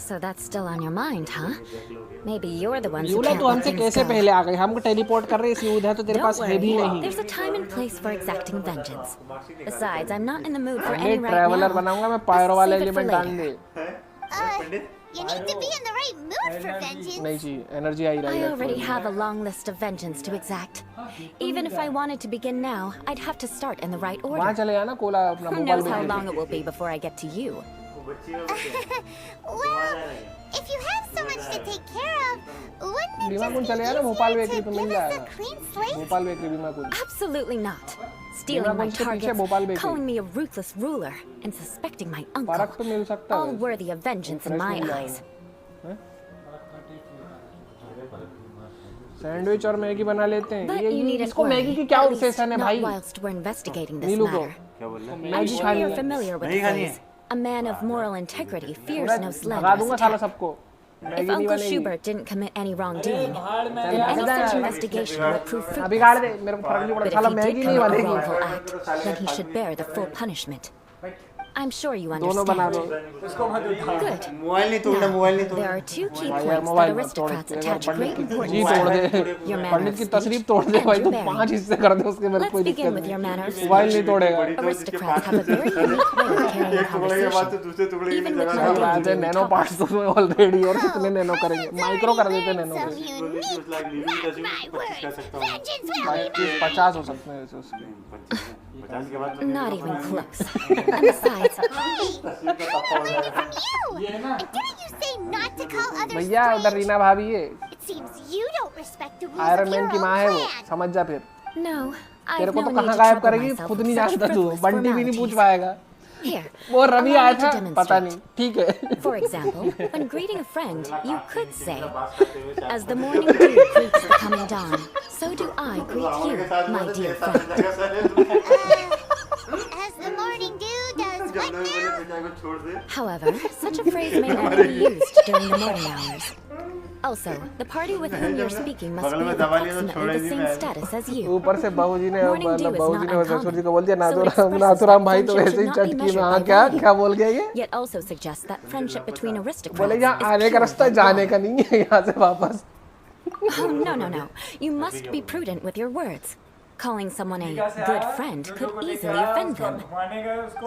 So that's still on your mind, huh? Maybe you're the ones who Yula can't तो let हमसे things कैसे go. पहले आ गई? हमको टेलीपोर्ट कर रहे इस यूद है तो तेरे Don't पास है भी worry, नहीं। there's a time and place for exacting vengeance. Besides, I'm not in the mood for मैं any right ट्रैवलर now. बनाऊंगा, मैं पायरो वाला Save it for एलिमेंट डाल दे। You need to be in the right mood for vengeance. नहीं चाहिए, energy I I रही already है। have a long list of vengeance to exact. Even if I wanted to begin now, I'd have to start in the right वहाँ order. चले जाना, Cola अपना Who mobile knows how बेच long it will be before I get to you? Well, if you have so much to take care of, wouldn't it बीमा just Kunj be चले जाना, Bhopal easier bakery to पे मिल give us a जाएगा। clean slate? Bhopal bakery बीमा कुंज। Absolutely not. बीमा Stealing my कुंज के पीछे Bhopal targets, bakery. calling me a ruthless ruler, and suspecting my फर्क uncle. तो मिल सकता All है। worthy of vengeance in my eyes. Sandwich और मैगी बना लेते हैं। But ये you needn't इसको मैगी की worry, क्या at least ऑब्सेशन है not भाई? whilst we're investigating this नीलू को matter. क्या बोल रहा है? I'm मैगी sure खानी you're है। familiar with the नहीं खानी है। phrase, a man of moral integrity fears no भगा slanderous दूंगा साला attack. सबको। If मैगी नहीं Uncle बनेगी। Schubert didn't commit any wrongdoing, then चल, any चल, such चल। investigation would prove अभी गाड़ दे, fruitless. मेरे को फर्क नहीं But पड़ता, if साला he मैगी did नहीं commit a बनेगी। wrongful act, then he should bear the full punishment. I'm sure you दोनों बना दो। understand. Good. मोबाइल नहीं तोड़ना, मोबाइल नहीं There are two key भाई यार points that मोबाइल मत तोड़, aristocrats अगर attach पंडित great की importance जी तोड़ दे, to. Your manner Pandit of की speech तशरीफ तोड़ दे and भाई, your तो bearing. 5 हिस्से कर दे उसके, मेरे Let's कोई begin दिक्कत with your नहीं, manner of मोबाइल नहीं speech. तोड़ेगा। Aristocrats have a very unique way of carrying एक टुकड़े के बाद तो conversation. दूसरे टुकड़े के लिए Even with जगह mundane बात है, daily नैनो topics. पार्ट्स तो ऑलरेडी, और कितने नैनो करेंगे, माइक्रो कर देते नैनो को, So unique. My word. Vengeance will be 50 हो सकते हैं वैसे उसके। 50 के बाद Not even close. And besides, you. Didn't you say not to call others भैया उधर strange? रीना भाभी है, It seems you don't respect the rules iron of your man की own माँ है वो, clan. समझ जा फिर। no, तेरे I've को no तो need कहाँ to गायब trouble करेगी, myself खुद with नहीं such जानता तू, frivolous बंटी भी नहीं पूछ formalities. पाएगा। Here, वो रवि allow आया me to था, पता demonstrate. नहीं, ठीक है। For example, when greeting a friend, you could say, "As the morning dew greets the coming dawn, so do I greet you, my dear friend." As the morning dew does what now? However, such a phrase may only be used during the morning hours. Also, the party with whom you're speaking must be of approximately the same status as you. ऊपर से बाबूजी ने Morning dew is बाबूजी not ने ससुर जी को बोल दिया, uncommon, so it expresses Nathuram that भाई तो friendship वैसे ही should not be चटकी में, measured हाँ by क्या value. बोल गया ये, Yet also suggests that friendship between बोले aristocrats यहाँ is आने का pure रास्ता and जाने wide. का नहीं है यहाँ से वापस। Oh, no. You must be prudent with your words. Calling someone a good friend could easily offend them. घुमाने गए उसको,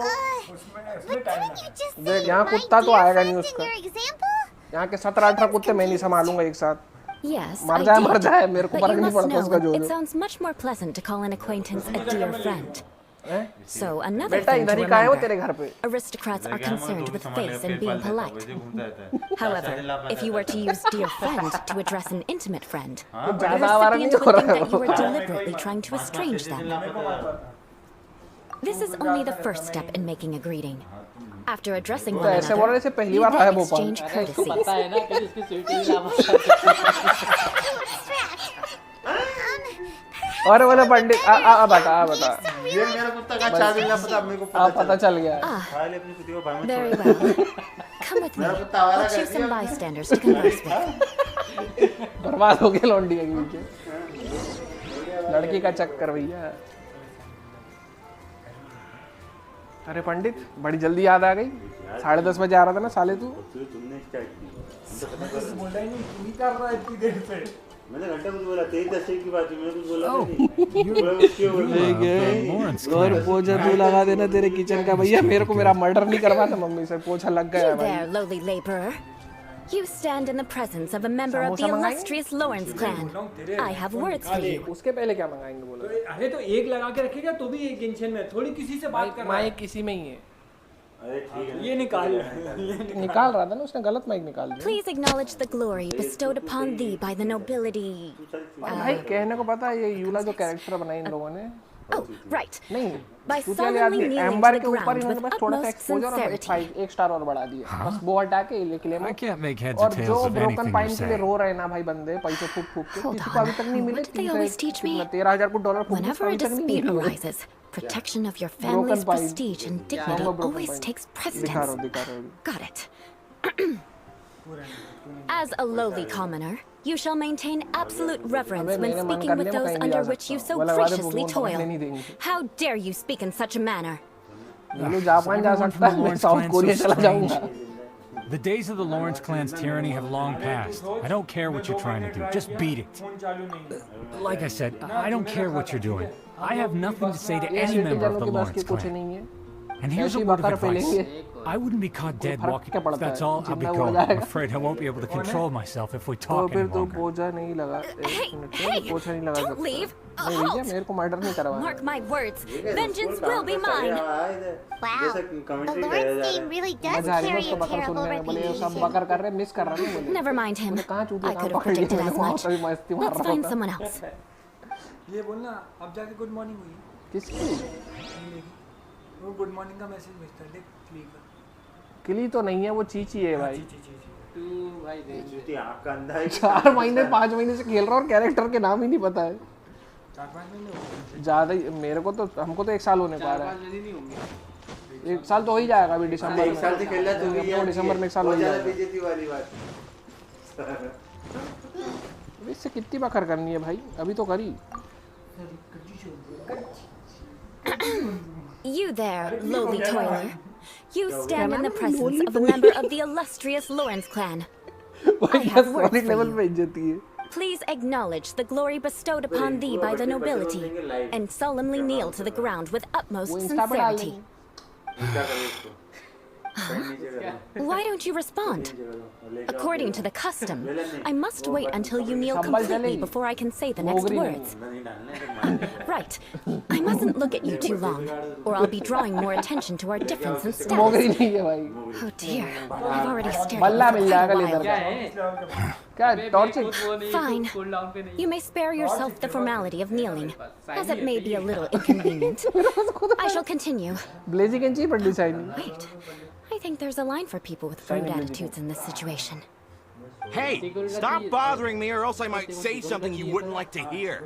उसमें But time didn't you just देख, say यहाँ my कुत्ता तो dear आएगा नहीं friends in उसका। your example? यहाँ के 17-18 कुत्ते मैं नहीं संभालूंगा एक साथ, Yes, मर I जाए did. मर जाए, मेरे को But फर्क you नहीं must पड़ता उसका know, जो it जो। sounds much more pleasant to call an acquaintance a dear friend. So another बेटा thing to इधर ही कहाँ है वो तेरे remember, घर पे? aristocrats are concerned with face and being polite. However, if you were to use dear friend to address an intimate friend, तो the ज़्यादा आवारा नहीं recipient हो would think रहा that you है were deliberately trying to estrange them. This is only the first step in making a greeting. After addressing तो one ऐसे बोल another, रहे थे पहली you बार आया then भोपाल। exchange उसको courtesies. पता है ना कि इसकी स्वीटी ही लावा। और बोले पंडित आ बता ये मेरा कुत्ता का चाबी ला, पता मेरे को पता चल गया। खा ले अपनी कुत्ती को, भाई मत Very well. Come with me. I'll choose some bystanders to converse with. बर्बाद हो गया लौंडी के पीछे, लड़की का चक्कर भैया। अरे पंडित बड़ी जल्दी याद आ गई, 10:30 बजे आ रहा था ना साले तू। तुमने स्टार्ट की, बोला ही नहीं, तू ही कर रहा है इतनी देर से। मैंने घंटा कुछ बोला, तेरी तस्वीर की बात है, मैंने कुछ बोला नहीं। और पोछा तू लगा देना तेरे किचन का भैया, मेरे को मेरा मर्डर नहीं करवाना मम्मी से, पोछा लग गया You भाई। there, lowly laborer. You stand in the presence of a member of the samosa मंगाएंगे? illustrious Lawrence clan. I have words for you. उसके पहले क्या मंगाएंगे बोलो? अरे तो एक लगा के रखेगा तो भी एक गेंशन में, थोड़ी किसी से बात कर रहा है। माइक किसी में ही है, अरे ठीक है, ये निकाल निकाल रहा था ना उसने, गलत माइक निकाल दिया। Please acknowledge the glory bestowed upon thee by the nobility. भाई कहने को पता है, ये यूला जो कैरेक्टर बनाई इन लोगों ने, Oh, right. नहीं By चूतिया वाले solemnly आदमी kneeling to एम्बर the के ऊपर ground इन्होंने with बस थोड़ा सा utmost एक्सपोजर और sincerity. एक स्टार और बढ़ा दिया, बस वो हटा के ये claim. I can't make heads or और जो tails of broken anything pine you के लिए say. रो रहे हैं ना भाई बंदे, पैसे फूक फूक के, Hold किसी को अभी on. तक नहीं मिले। What did they always teach me? 13,000 को डॉलर फूक Whenever a dispute arises, protection of your family's Broken prestige and dignity always takes precedence. दिखा रहा Got it. As a lowly commoner, you shall mainin absolute reverence when speaking with those under which you so graciously toil. How dare you speak in such a manner? Japan जा सकता है, मैं south Korea चला जाऊंगा। The days of the Lawrence clan's tyranny have long passed. I don't care what you're trying to do. Just beat it. Phone चालू नहीं। Like I said, I don't care what you're doing. I have nothing to say to any member of the Lawrence कुछ clan. नहीं है, And here's a ऐसी word of बकर पे advice. लेंगे। I wouldn't be caught dead फर्क walking. क्या पड़ता If that's है, all, I'll be जिंदा उड़ going. जाएगा। I'm afraid I won't be able to control myself if we तो talk फिर any तो longer. पोछा नहीं लगा, Hey, पोछा नहीं लगा don't सकता। leave. नहीं भैया, मेरे को मर्डर नहीं करवाना। Mark my words. Vengeance will be mine. Wow, the Lawrence team really does मजा आ रही है carry उसको a बकर terrible सुनने में, बोले ये सब reputation. बकर कर रहे, मिस कर रहा नहीं बोले। Never mind him. कहाँ चूतिया I कहाँ could have पकड़ लिया, predicted मैंने as वहाँ much. तभी मस्ती मार Let's रहा find था। someone else. ये बोलना, अब जाके गुड मॉर्निंग हुई। किसकी? वो गुड मॉर्निंग का मैसेज भेजता है, देख क्लिक कर। किली तो नहीं है, वो चीची है भाई। तू भाई देख। आँख का अंधा है। 4 महीने 5 महीने से खेल रहा और कैरेक्टर के नाम ही नहीं पता है। 4-5 महीने हो गए। ज्यादा ही, मेरे को तो, हमको तो 1 साल होने पा रहा है। 4-5 दिन ही होंगे। 1 साल तो हो ही जाएगा अभी दिसंबर एक साल से खेल रहा तू भी में, दिसंबर में 1 साल हो ही जाएगा। बेइज्जती वाली बात। इससे कितनी बकर करनी है भाई, अभी तो करी। You there, lowly toiler. You stand in the presence of a member of the illustrious Lawrence clan. I have words for you. Please acknowledge the glory bestowed upon thee by the nobility, and solemnly kneel to the ground with utmost sincerity. Why don't you respond? According to the custom, I must wait until you kneel completely before I can say the next words. Right. I mustn't look at you too long, or I'll be drawing more attention to our difference in status. Oh dear, I've already stared at you for quite a while. Fine. You may spare yourself the formality of kneeling, as it may be a little inconvenient. I shall continue. Wait. I think there's a line for people with rude attitudes in this situation. Hey, stop bothering me or else I might say something you wouldn't like to hear.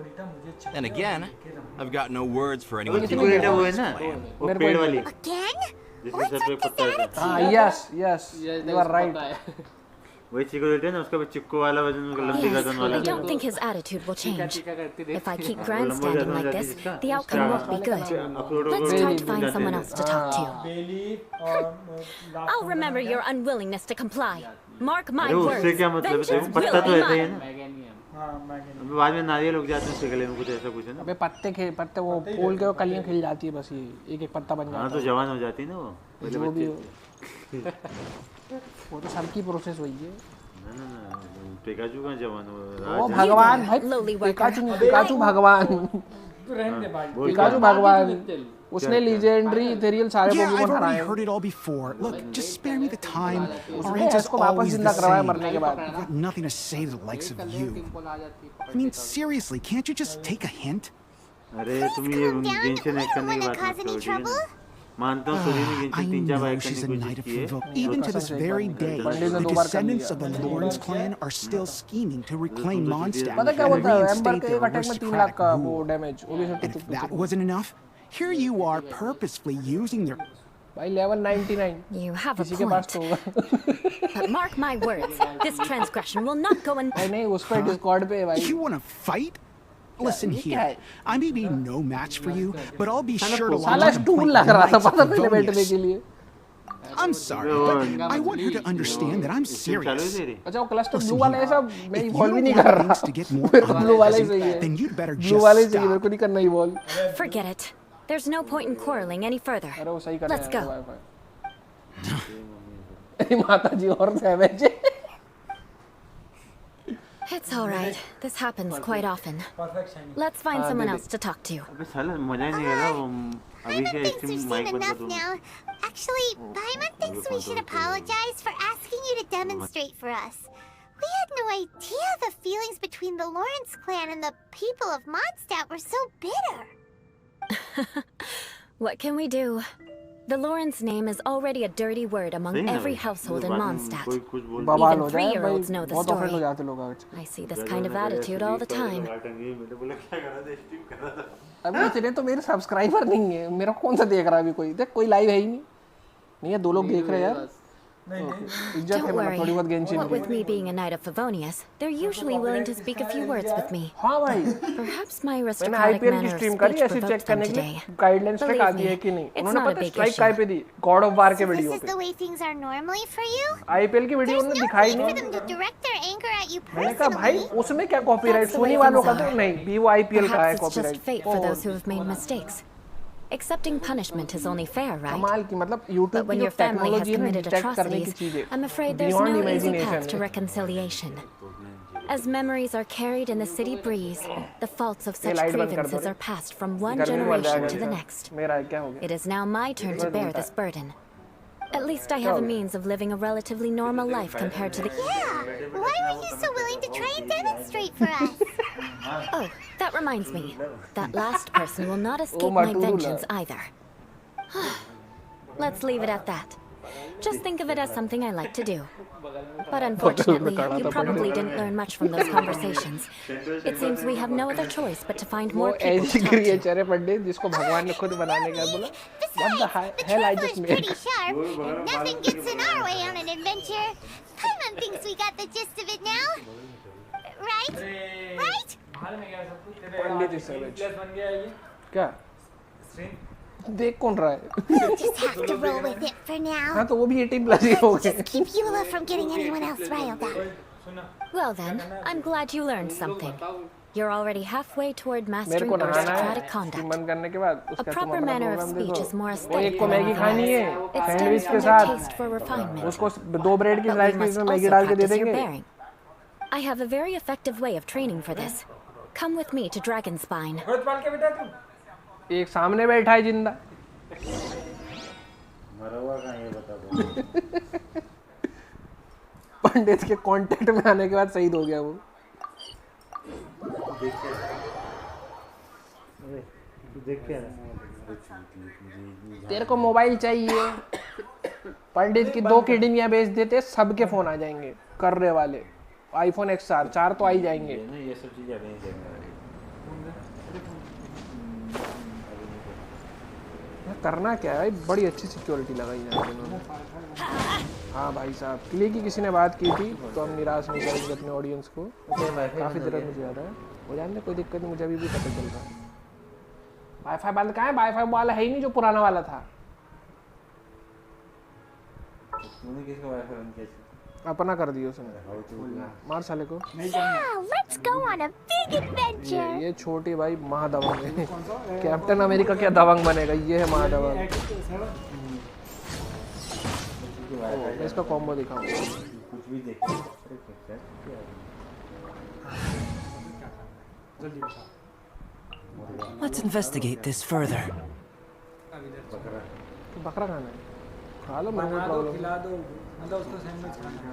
And again, I've got no words for anyone who Again? What's up with this attitude? Yes, you are right. वही security है ना उसका भी चिक्को वाला वजन लंबी गर्दन वाला I don't think his attitude will change. If I keep grandstanding like this, the outcome won't be good. Let's try to find someone else to talk to. I'll remember your unwillingness to comply. Mark my words. Vengeance will be mine. अभी बाद में नारियल उग जाते हैं उसके गले में कुछ ऐसा कुछ है ना अबे पत्ते वो फूल के वो कलियां खिल जाती है बस ये एक पत्ता बन जाता है हाँ तो जवान हो जाती है ना वो पहले बच्चे वो तो सबकी प्रोसेस वही है ना पिकाचू का जवान हो ओ भगवान भाई पिकाचू भगवान पिकाचू भगवान उसने लीजेंडरी इथेरियल सारे पोकेमॉन हराए heard it all before. Look, just spare me the time. Our उसने answer's इसको वापस always जिंदा the करवाया same. मरने के बाद I've got nothing to say to the likes of you. I mean, seriously, can't you just take a hint? अरे तुम ये गेंशिन हैक करने की बात मत करो ठीक है मानता हूँ सूर्य ने गेंशिन 3-4 बार she's a करने knight की of कोशिश की provoke. है Even to this very day, the descendants of the Lawrence clan are still scheming to reclaim Mondstadt पता क्या and बोलता है एम्बर reinstate के their एक अटैक में 3 लाख aristocratic का वो rule. डैमेज वो भी सब And if that wasn't enough, here you are purposefully using their... भाई लेवल 99 You have a किसी के पास तो point. होगा But mark my words, this transgression will not go भाई नहीं उस पे डिस्कॉर्ड पे है भाई You want to fight? Listen here, I may be no match for you, but I'll be sure to साला launch a स्टूल complaint लग रहा था to पता पहले बैठने Favonius. के लिए I'm sorry, but I want her to understand that I'm serious. अच्छा वो क्लस्टर ब्लू Listen वाला here, ऐसा मैं if you evolve he don't नहीं want कर रहा things to get more मेरे को ब्लू वाला ही सही unpleasant, है then you'd better ब्लू वाला ही just सही है मेरे को stop. नहीं करना evolve Forget it. There's no point in quarreling any further. अरे वो सही कर रहा Let's है go. वाईफाई माता जी और savage It's all right. This happens quite often. Let's find someone else to talk to. अबे साला मजा ही नहीं आ रहा वो अभी Paimon के thinks we've stream seen mic बंद कर enough दूँ now. Actually, Paimon thinks we should apologize for asking you to demonstrate for us. We had no idea the feelings between the Lawrence clan and the people of Mondstadt were so bitter. What can we do? The Lawrence name is already a dirty word among every household in Mondstadt. कोई कुछ बोल बवाल Even हो जाए भाई 3-year-olds know the बहुत offend हो story. जाते लोग आज I see this kind of attitude all the time. मैंने बोला क्या कर रहा था स्ट्रीम कर रहा था अभी इतने तो मेरे सब्सक्राइबर नहीं है मेरा कौन सा देख रहा है अभी कोई देख कोई लाइव है ही नहीं है 2 लोग देख रहे हैं यार इज्जत है Don't मतलब worry. थोड़ी बहुत गेंशिन What की with me being a knight of Favonius, they're usually willing to speak a few words with me. हाँ भाई Perhaps my मैंने aristocratic आईपीएल की manner of स्ट्रीम करी speech ऐसे चेक provoked them करने के today. लिए गाइडलाइंस पे Believe आती है me, कि नहीं it's उन्होंने not a पता big स्ट्राइक issue. काय पे दी गॉड ऑफ वार के So this वीडियो is पे the way things are normally for you? IPL की वीडियो There's उन्होंने no दिखाई need for नहीं them to direct their anger at you मैंने कहा भाई personally. उसमें क्या copyright That's the way Soni वालों का things तो are. नहीं भी वो आईपीएल का है Perhaps it's just copyright fate for those who have made mistakes. Accepting punishment is only fair, right? कमाल की मतलब But यूट्यूब when की जो your family has टेक्नोलॉजी है ना committed डिटेक्ट करने की atrocities, चीजें I'm afraid there's beyond no easy path imagination to reconciliation. As memories are carried in the city breeze, the faults of such light बंद कर दो grievances रे। are passed from one गर्मी में मर generation जाएगा to the इंसान। next. मेरा क्या हो गया It is now my turn to bear this burden. At least I have a means of living a relatively normal life compared to the... Yeah, why were you so willing to try and demonstrate for us? Oh, that reminds me. That last person will not escape my Matula. vengeance either. Let's leave it at that. Just think of it as something I like to do. But unfortunately, you probably didn't learn much from those conversations. It seems we have no other choice but to find वो more people ऐसी to talk to. Creature है पंडित जिसको भगवान ने खुद बनाने का बोला What the Besides, the hell I trouble just is made pretty sharp, and nothing gets in our way on an adventure. Paimon thinks we got the gist of it now. Right? Right? Pandit is savage क्या देख कौन रहा है? We'll just have to roll with it for now. हाँ तो वो भी 18+ ही हो गए। Just keep Eula from getting anyone else riled up. Well then, I'm glad you learned something. You're already halfway toward मेरे mastering को नहाना aristocratic है। conduct. बंद करने के बाद A उसका तुम proper अपना manner of प्रोग्राम speech देखो। is more वो aesthetic एक को than मैगी anything खानी है else. It सैंडविच stems के from their साथ। taste for refinement. उसको 2 ब्रेड की But स्लाइस we की must इसमें मैगी also डाल के दे practice your देंगे। bearing. I have a very effective way of training for this. Come with me to Dragonspine. एक सामने बैठा है जिंदा। मरा हुआ कहाँ ये बता दो। पंडित के कांटेक्ट में आने के बाद शहीद हो गया वो। देख के तेरे को मोबाइल चाहिए? पंडित की 2 किडनियां बेच देते, सबके फोन आ जाएंगे कर्रे वाले। आईफोन XR 4 तो आ ही जाएंगे। ये सब चीजें अभी नहीं देंगे। करना क्या है? बड़ी अच्छी सिक्योरिटी लगाई है इन्होंने। हाँ भाई साहब, क्लिक की किसी ने बात की थी तो हम निराश नहीं करेंगे अपने ऑडियंस को। काफ़ी देर मुझे याद है वो जानते, कोई दिक्कत नहीं, मुझे अभी भी पता चल रहा है। वाईफाई बंद कहाँ है? वाईफाई वाला है ही नहीं जो पुराना वाला था। तूने किसका वाईफाई बंद किया? अपना कर दिया उसने। मार साले को। Yeah, let's go on a big adventure. ये छोटी भाई महादबंग है। कैप्टन अमेरिका क्या दबंग बनेगा? ये है महादबंग। मैं इसका कॉम्बो दिखाऊंगा। कुछ भी देखो। Let's investigate this further. बकरा खाना है? खा लो, मैं कोई प्रॉब्लम। खिला दो, मतलब उसको सैंडविच खाना है।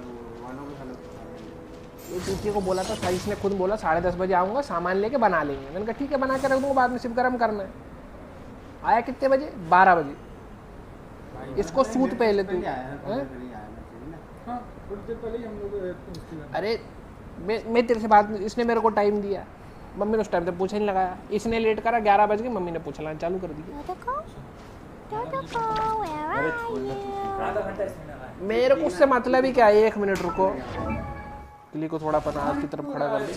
ये टीटी को बोला था, साइस ने खुद बोला 10:30 बजे आऊँगा, सामान लेके बना लेंगे। मैंने कहा ठीक है, बना के रख दूँगा, बाद में सिर्फ गर्म करना है। आया कितने बजे? 12 बजे। इसको सूत पहले तू। अरे मैं तेरे से बात, इसने मेरे को टाइम दिया, मम्मी ने उस टाइम तक पूछा नहीं लगाया। इसने लेट करा, 11 बज गए, मम्मी ने पूछना चालू कर दिया। मेरे को उससे मतलब ही क्या है? 1 मिनट रुको, क्ली को थोड़ा पता आपकी तरफ खड़ा कर दे।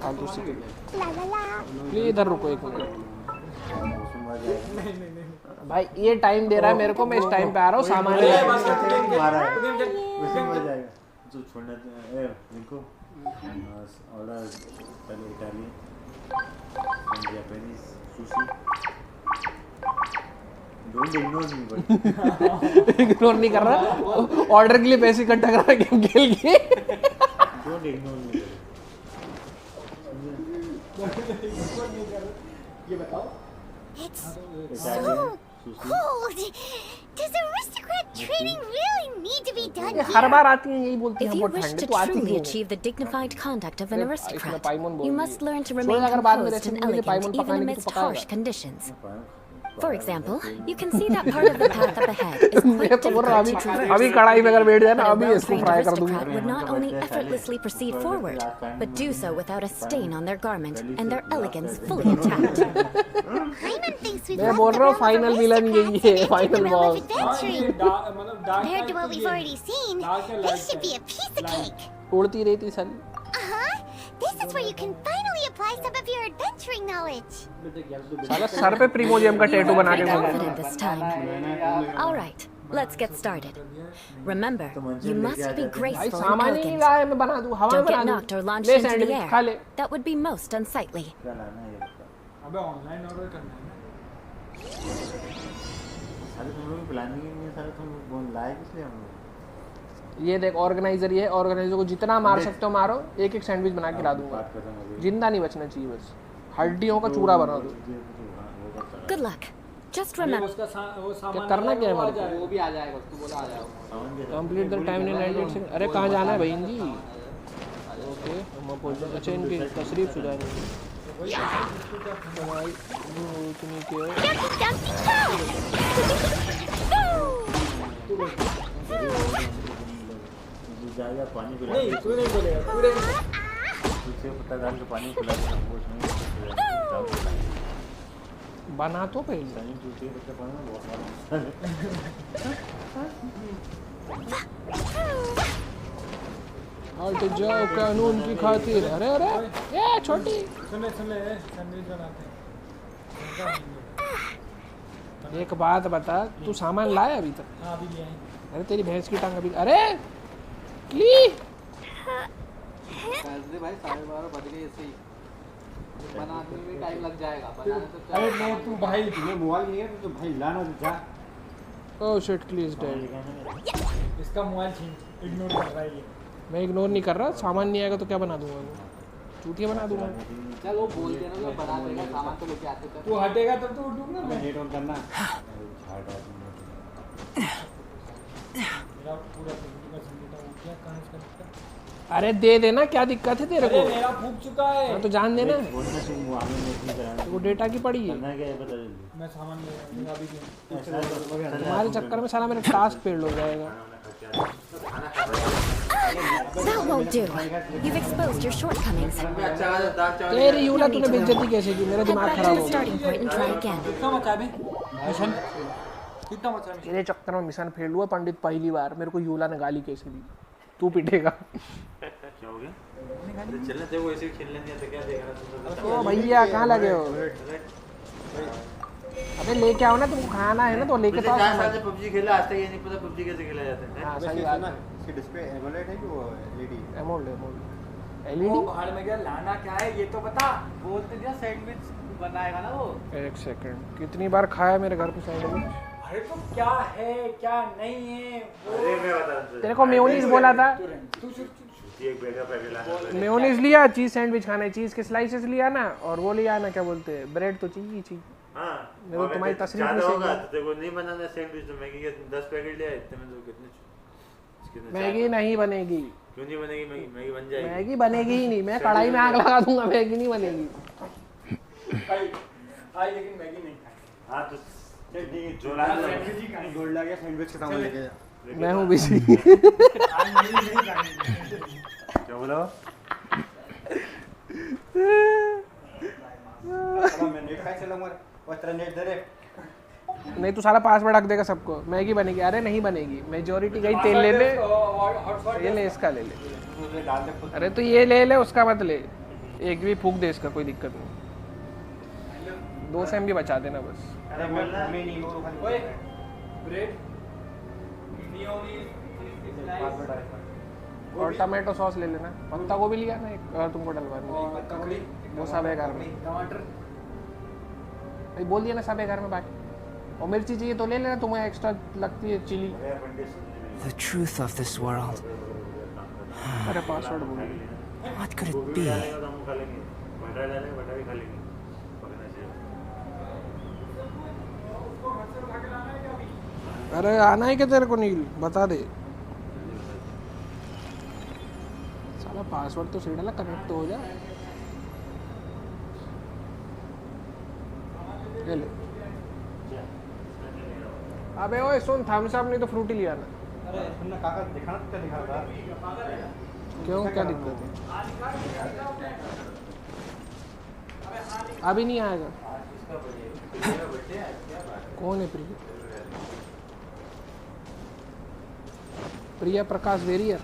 फालतू से क्ली इधर रुको 1 मिनट। भाई ये टाइम दे रहा है मेरे को, मैं इस टाइम पे आ रहा हूँ सामान लेके। तो छोड़ना देखो ऑर्डर पहले Italian Japanese sushi. Don't ignore me but ignore नहीं कर रहा, ऑर्डर के लिए पैसे इकट्ठा कर रहा है गेम खेल के। Don't ignore me. ये बताओ। It's so cold. Does aristocrat training really need to be done ये हर here? बार आती है यही बोलती है If you बहुत wish ठंड है, to तो आती truly क्यों है? achieve the dignified conduct of an इसमें aristocrat, पाइमोन बोल you रही must है। learn to छोड़, remain अगर बाद में composed and रेसिपी मिले elegant पाइमोन even पकाने की amidst तो harsh पकाएगा। conditions. For example, you can see that part of the path up ahead is मैं quite तो बोल रहा difficult to हूँ traverse. अभी कढ़ाई में अगर बैठ जाए ना, But a अभी इसको well-trained फ्राई कर दूंगा। aristocrat would not only effortlessly proceed forward, but do so without a stain on their garment and their elegance fully intact. Hyman thinks we've मैं left बोल the रहा हूँ realm of final villain aristocrats यही है, and final entered the realm of boss. adventuring. मतलब Compared to what we've already seen, this should be a piece of cake. उड़ती रहती साली। This is where you can finally apply some of your adventuring knowledge. साला sir पे प्रीमोजियम का tattoo बना के Pretty घूम। confident this time. All right, let's get started. Remember, you must be भाई graceful and सामान ही नहीं elegant. लाया, मैं बना दूँ, हवा में Don't बना get दूँ। knocked or launched ले into the सैंडविच खा ले। air. That would be most unsightly. क्या लाना है ये बता। अबे ऑनलाइन ऑर्डर करना है ना। सारे तुम लोग प्लानिंग ही नहीं है, सारे तुम लोग लाए किसलिए हम लोग? ये देख ऑर्गेनाइजर, ये ऑर्गेनाइजर को जितना मार सकते हो मारो, एक एक सैंडविच बना के ला दूंगा। बात खत्म हो गई। जिंदा नहीं बचना चाहिए, बस हड्डियों का चूरा बना दो। Good luck. Just remember. वो सामान क्या करना क्या है हमारे को? वो भी आ जाएगा, उसको बोला आ जाएगा। कंप्लीट द टाइम इन 98 से। अरे कहाँ जाना है भाई जी? ओके हम अपोज। अच्छा इनकी तशरीफ सुधारनी है। भाई इतनी क्या जाएगा पानी पिला। नहीं तू नहीं बोलेगा, पूरे तुझसे पता डाल के पानी पिला देना, वो उसमें बना तो पहले। सही जूते बच्चे पानी में बहुत हट जाओ कानून की खातिर। अरे अरे ये छोटी सुन ले सैंडविच बनाते हैं। एक बात बता, तू सामान लाया अभी तक? हाँ अभी ले आए। अरे तेरी भैंस की टांग अभी, अरे की भाई 12:30 बज गए ऐसे ही बनाने में टाइम लग जाएगा बनाने तो अरे नहीं तू भाई तुम्हें मोबाइल नहीं है तो भाई लाना तो जा। Oh shit please dad. इसका मोबाइल छीन इग्नोर कर रहा है ये। मैं इग्नोर नहीं कर रहा, सामान नहीं आएगा तो क्या बना दूंगा मैं, चूतिया बना दूंगा। चल वो बोल देना तो बना देगा सामान तो लेके आते थे। तू हटेगा तब तो उठूंगा मैं। नेट ऑन करना। मेरा पूरा जिंदगी का संगीता हो गया, कहां इसका दिक्कत? अरे दे देना, क्या दिक्कत है तेरे को? अरे मेरा फूक चुका है। हाँ तो जान देना, वो वो डेटा की पड़ी है। मैं सामान ले अभी तुम्हारे चक्कर में साला मेरा टास्क फेल हो जाएगा। That won't do. You've exposed your shortcomings. तेरी यूला तूने बेइज्जती कैसे की? मेरा Head दिमाग back to खराब the हो गया। starting point and try again. कितना मचा बे मिशन? कितना मचा मिशन? तेरे चक्कर में मिशन फेल हुआ पंडित पहली बार। मेरे को यूला ने गाली कैसे दी? तू पिटेगा। क्या हो गया? अरे चलने दे, वो ऐसे खेलने नहीं आता, क्या देख रहा तू? ओ भैया कहाँ लगे हो? अबे लेके आओ ना, तुमको खाना है ना तो लेके तो आओ। 4 साल से PUBG खेला, आज तक ये नहीं पता PUBG कैसे खेला जाता है। हाँ सही बात है। इसकी डिस्प्ले एमोलेड है कि वो एलईडी? एमोलेड वो एलईडी। बाहर में गया लाना क्या है ये तो बता। बोलते दिया सैंडविच बनाएगा ना वो। एक सेकंड, कितनी बार खाया मेरे घर पे सैंडविच? अरे तो क्या है क्या नहीं है वो। अरे मैं बता दूं तेरे को मेयोनीज बोला था। तू एक बैग का पैकेट लाना। मेयोनीज लिया, चीज सैंडविच खाना है, चीज के स्लाइसेस लिया ना, और वो लिया ना क्या बोलते हैं, ब्रेड तो चाहिए। हां मेरे को तुम्हारी तस्रीफ नहीं ज्यादा होगा चाहिए। तो देखो नहीं बनाना सैंडविच, तो मैगी के 10 पैकेट ले आए, इतने में तो कितने मैगी नहीं बनेगी। क्यों नहीं बनेगी? मैगी बन जाएगी। मैगी बनेगी ही नहीं, मैं कढ़ाई में आग लगा दूंगा, मैगी नहीं बनेगी। आई लेकिन मैगी नहीं खाई। हां तो चल ठीक है, जो सैंडविच ही खाई। गोल्ड लगा सैंडविच के सामने लेके जा। मैं हूं बिजी। आज मैगी नहीं खाई। क्या बोला? मैं नेट खाई चलूंगा और तेरा नेट दे रे। नहीं तो सारा पासवर्ड रख देगा सबको। मैगी बनेगी? अरे नहीं बनेगी, मेजोरिटी गई तेल ले ले। ये ले, इसका ले ले। अरे तो ये ले ले, उसका मत ले। एक भी फूक दे इसका, कोई दिक्कत नहीं। 2 सेम भी बचा देना बस। अरे मैं नहीं वो खाली। ओए ब्रेड और टमाटो सॉस ले लेना। पत्ता गोभी लिया ना एक, अगर तुमको डलवानी ककड़ी वो सब है घर में। टमाटर भाई बोल दिया ना सब है घर में बाकी। और मिर्ची चाहिए तो ले लेना, तुम्हें एक्स्ट्रा लगती है chili. The truth of this world. अरे पासवर्ड बोल दिया। What could it be? हम खा लेंगे, बटा डालेंगे, बटा भी खा लेंगे, पकना चाहिए। अरे आना है क्या तेरे को नील? बता दे। साला पासवर्ड तो सही डाला, कनेक्ट तो हो जा। ले ले। अबे ओए सुन, थम्स अप नहीं तो फ्रूटी लिया ना। अरे तुमने काका दिखाना क्या दिखा रहा? क्यों, क्या दिक्कत है? अभी नहीं आएगा। कौन है प्रिया? प्रिया प्रकाश वेरियर।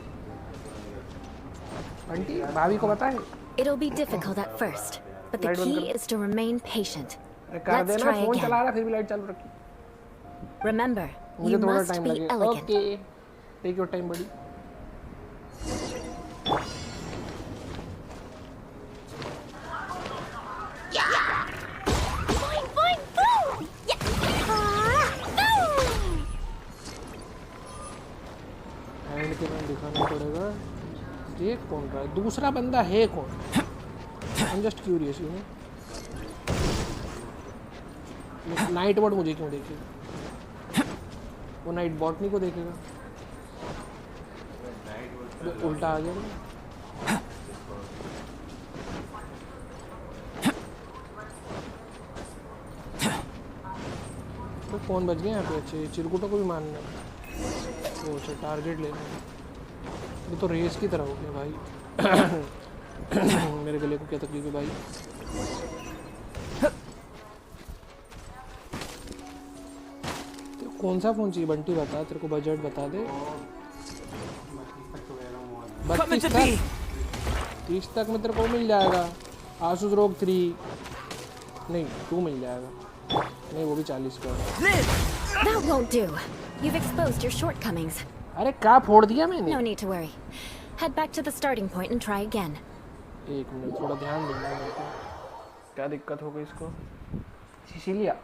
आंटी भाभी को बताए। It'll be difficult at first, but the key is to remain patient. कर Let's देना, try फोन again. चला रहा फिर भी लाइट चालू रखी। Remember, मुझे you थोड़ा must टाइम be लगेगा। elegant. Okay, take your time बड़ी। Boing, boing, boom! Yeah. Boom! Hand के नाम दिखाना पड़ेगा। ये कौन रहा है? दूसरा बंदा है कौन? I am just curious you know. Night board मुझे क्यों देखेगा? वो नाइट बॉटनी को देखेगा। वो उल्टा आ गया ना। तो कौन बच गया यहाँ पे? अच्छे चिरकुटों को भी मारना है। वो अच्छा टारगेट लेना है। ये तो रेस की तरह हो गया भाई। मेरे गले को क्या तकलीफ है भाई? तो कौन सा फ़ोन चाहिए बंटी? बता, तेरे को बजट बता दे। 32 तक, 30 तक में तेरे को मिल जाएगा। आसूस रोग 3 नहीं 2 मिल जाएगा। नहीं वो भी 40 का। That won't do. You've exposed your shortcomings. अरे क्या फोड़ दिया मैंने? No need to worry. Head back to the starting point and try again. एक मिनट थोड़ा ध्यान देना मेरे को। क्या दिक्कत हो गई इसको? Sicilia.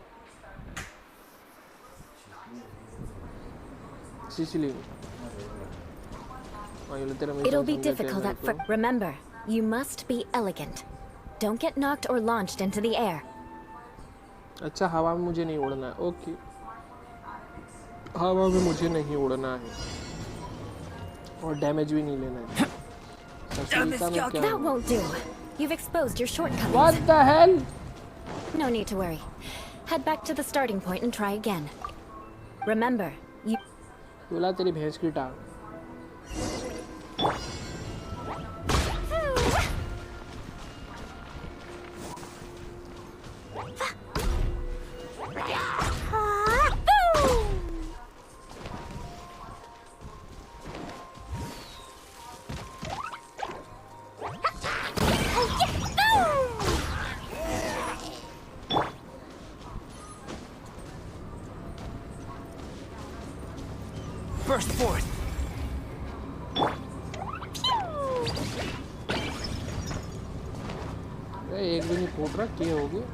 It'll be difficult at first. Remember, you must be elegant. Don't get knocked or launched into the air. अच्छा हवा में मुझे नहीं उड़ना है। ओके हवा में मुझे नहीं उड़ना है और डैमेज भी नहीं लेना है। That won't do. You've exposed your shortcomings. What the hell? No need to worry. Head back to the starting point and try again. Remember, you. बोला तेरी भैंस की टांग। Burst forth. एक भी नहीं फूट रहा क्या हो गया?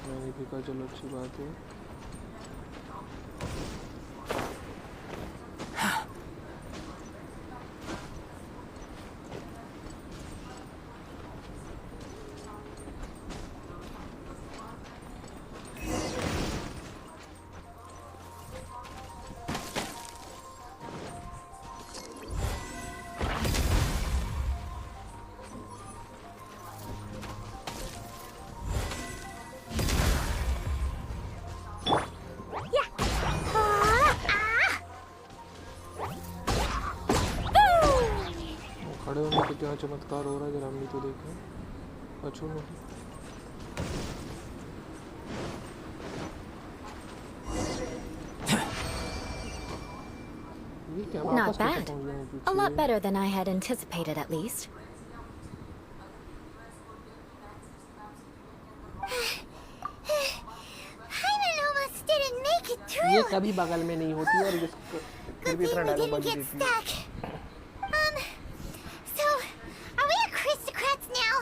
मैंने भी कहा चलो अच्छी बात है। क्या चमत्कार हो रहा है जरा हमने तो देखा। अच्छा Not bad. A lot better than I had anticipated, at least. Hyman almost didn't make it through. ये कभी बगल में नहीं होती और इसको फिर भी इतना डायलॉग बज देती है। So, are we aristocrats now?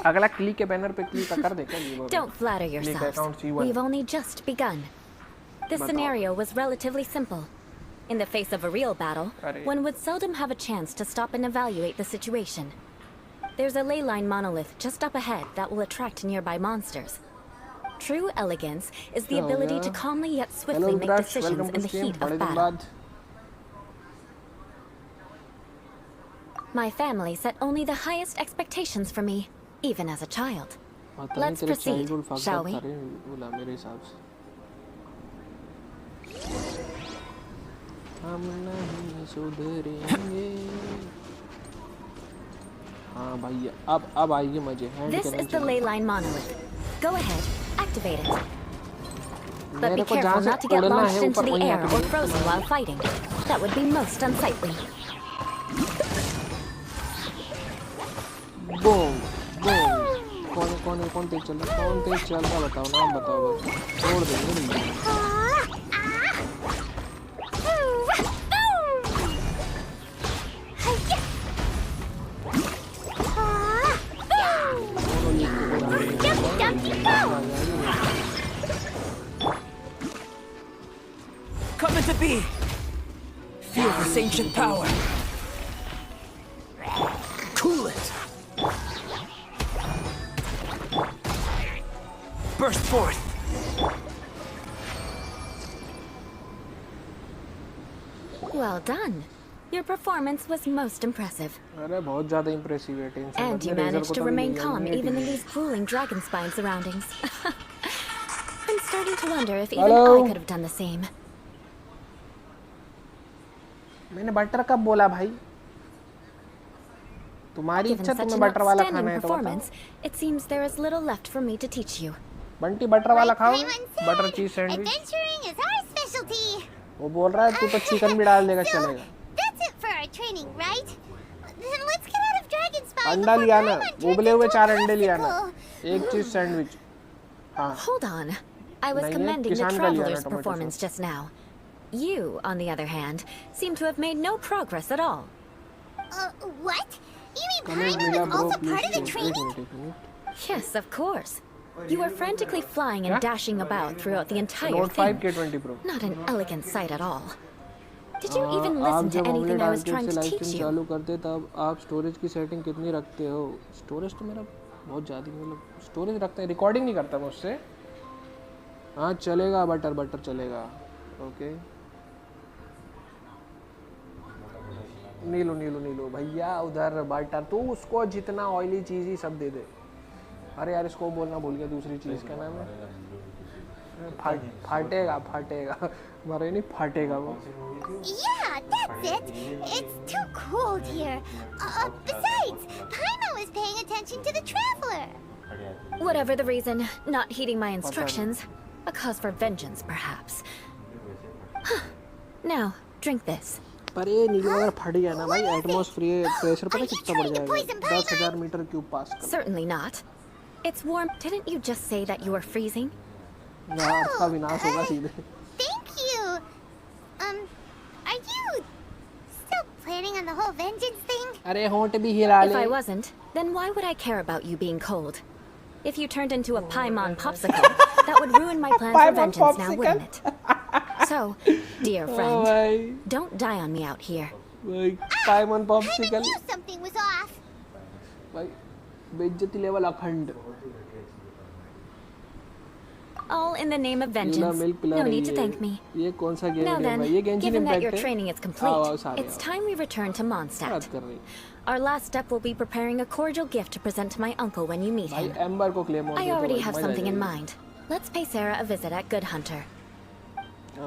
अगला क्लिक के बैनर पे क्लिक कर दे क्या? Don't flatter yourselves. We've only just begun. This scenario was relatively simple. In the face of a real battle, one would seldom have a chance to stop and evaluate the situation. There's a ley line monolith just up ahead that will attract nearby monsters. True elegance is the ability to calmly yet swiftly make decisions in the heat of battle. My family set only the highest expectations for me, even as a child. Let's proceed, shall we? हम नहीं सुधरेंगे। हाँ भाई अब आएगी मजे। This is the ley line monolith. Go ahead, activate it. But be careful not to get launched into the air or frozen while fighting. That would be most unsightly. Boom, boom. कौन तेज चल रहा बताओ नाम बताओ बस। छोड़ देंगे नहीं। Coming to be. Feel this ancient power. Cool it. Burst forth. Well done. Your performance was most impressive. अरे बहुत ज़्यादा impressive है tension. And you managed to remain calm even in these grueling dragon spine surroundings. I'm starting to wonder if even I could have done the same. मैंने butter कब बोला भाई? तुम्हारी इच्छा तुम्हें बटर वाला खाना है तो बताओ। It seems there is little left for me to teach you. Bunty butter वाला खाओ। Butter cheese sandwich. Adventuring is our specialty. वो बोल रहा है तू तो चिकन भी डाल देगा चलेगा। That's it for our training, right? Then let's get out of Dragon अंडा लिया ना, उबले हुए 4 अंडे लिया ना, एक चीज सैंडविच। हाँ। Hold on. I was commending the traveler's performance just now. You, on the other hand, seem to have made no progress at all. What? You mean Paimon was also part of the training? Yes, of course. You were frantically flying and dashing about throughout the entire Note thing. 5 K20 Pro. Not an elegant sight at all. Did you even listen to anything I was trying to teach you? चालू करते तब आप storage की setting कितनी रखते हो? Storage तो मेरा बहुत ज़्यादा, मतलब स्टोरेज रखते हैं, रिकॉर्डिंग नहीं करता मैं उससे। हाँ चलेगा, बटर चलेगा। ओके नीलो भैया उधर बटर, तो उसको जितना ऑयली चीज़ ही सब दे दे। अरे यार इसको बोलना भूल गया, दूसरी चीज़ का नाम है फाटेगा मरे नहीं, फाटेगा वो। Yeah, that's it. It's too cold here. Besides, Paimon was paying attention to the traveler. Whatever the reason, not heeding my instructions, a cause for vengeance, perhaps. Now, drink this. पर ये नीलो अगर फट गया ना भाई, एटमॉस्फेयर प्रेशर पता कितना बढ़ जाएगा? 10,000 मीटर क्यूब पास कर। Certainly not. It's warm. Didn't you just say that you were freezing? यार इसका विनाश होगा सीधे। Thank you. Are you still planning on the whole vengeance thing? अरे होंठ भी हिला ले। If I wasn't, then why would I care about you being cold? If you turned into a Paimon popsicle, that would ruin my plans for vengeance now, wouldn't it? So, dear friend, don't die on me out here. Paimon popsicle. I knew something was off. भाई बेइज्जती level अखंड। All in the name of vengeance. No need to thank me. ये कौन सा game Now है then, भाई? ये Genshin given that Impact your है? training is complete, it's time we return to Mondstadt. Our last step will be preparing a cordial gift to present to my uncle when you meet him. भाई amber को claim I already have something in mind. Let's pay Sarah a visit at Good Hunter.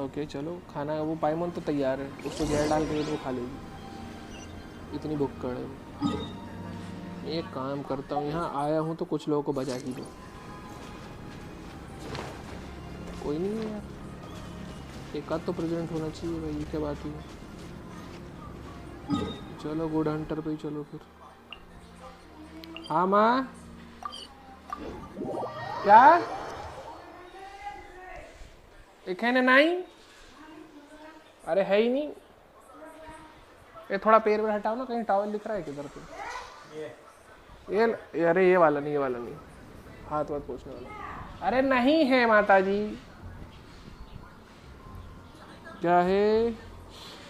Okay चलो, खाना वो पाइमन तो तैयार है, उसको जहर डाल के वो खा लेगी, इतनी भुक्कड़ है। एक काम करता हूँ, यहाँ आया हूँ तो कुछ लोगों को बजा ही दो। कोई नहीं है यार, एक आध तो प्रेजेंट होना चाहिए भाई, ये क्या बात हुई? चलो गुड हंटर पे ही चलो फिर। हाँ माँ क्या एक है ना? नहीं अरे है ही नहीं। ये थोड़ा पैर में हटाओ ना, कहीं टॉवल दिख रहा है किधर पे? ये अरे ये वाला नहीं, हाथ पोंछने वाला। अरे नहीं है माता जी। क्या है?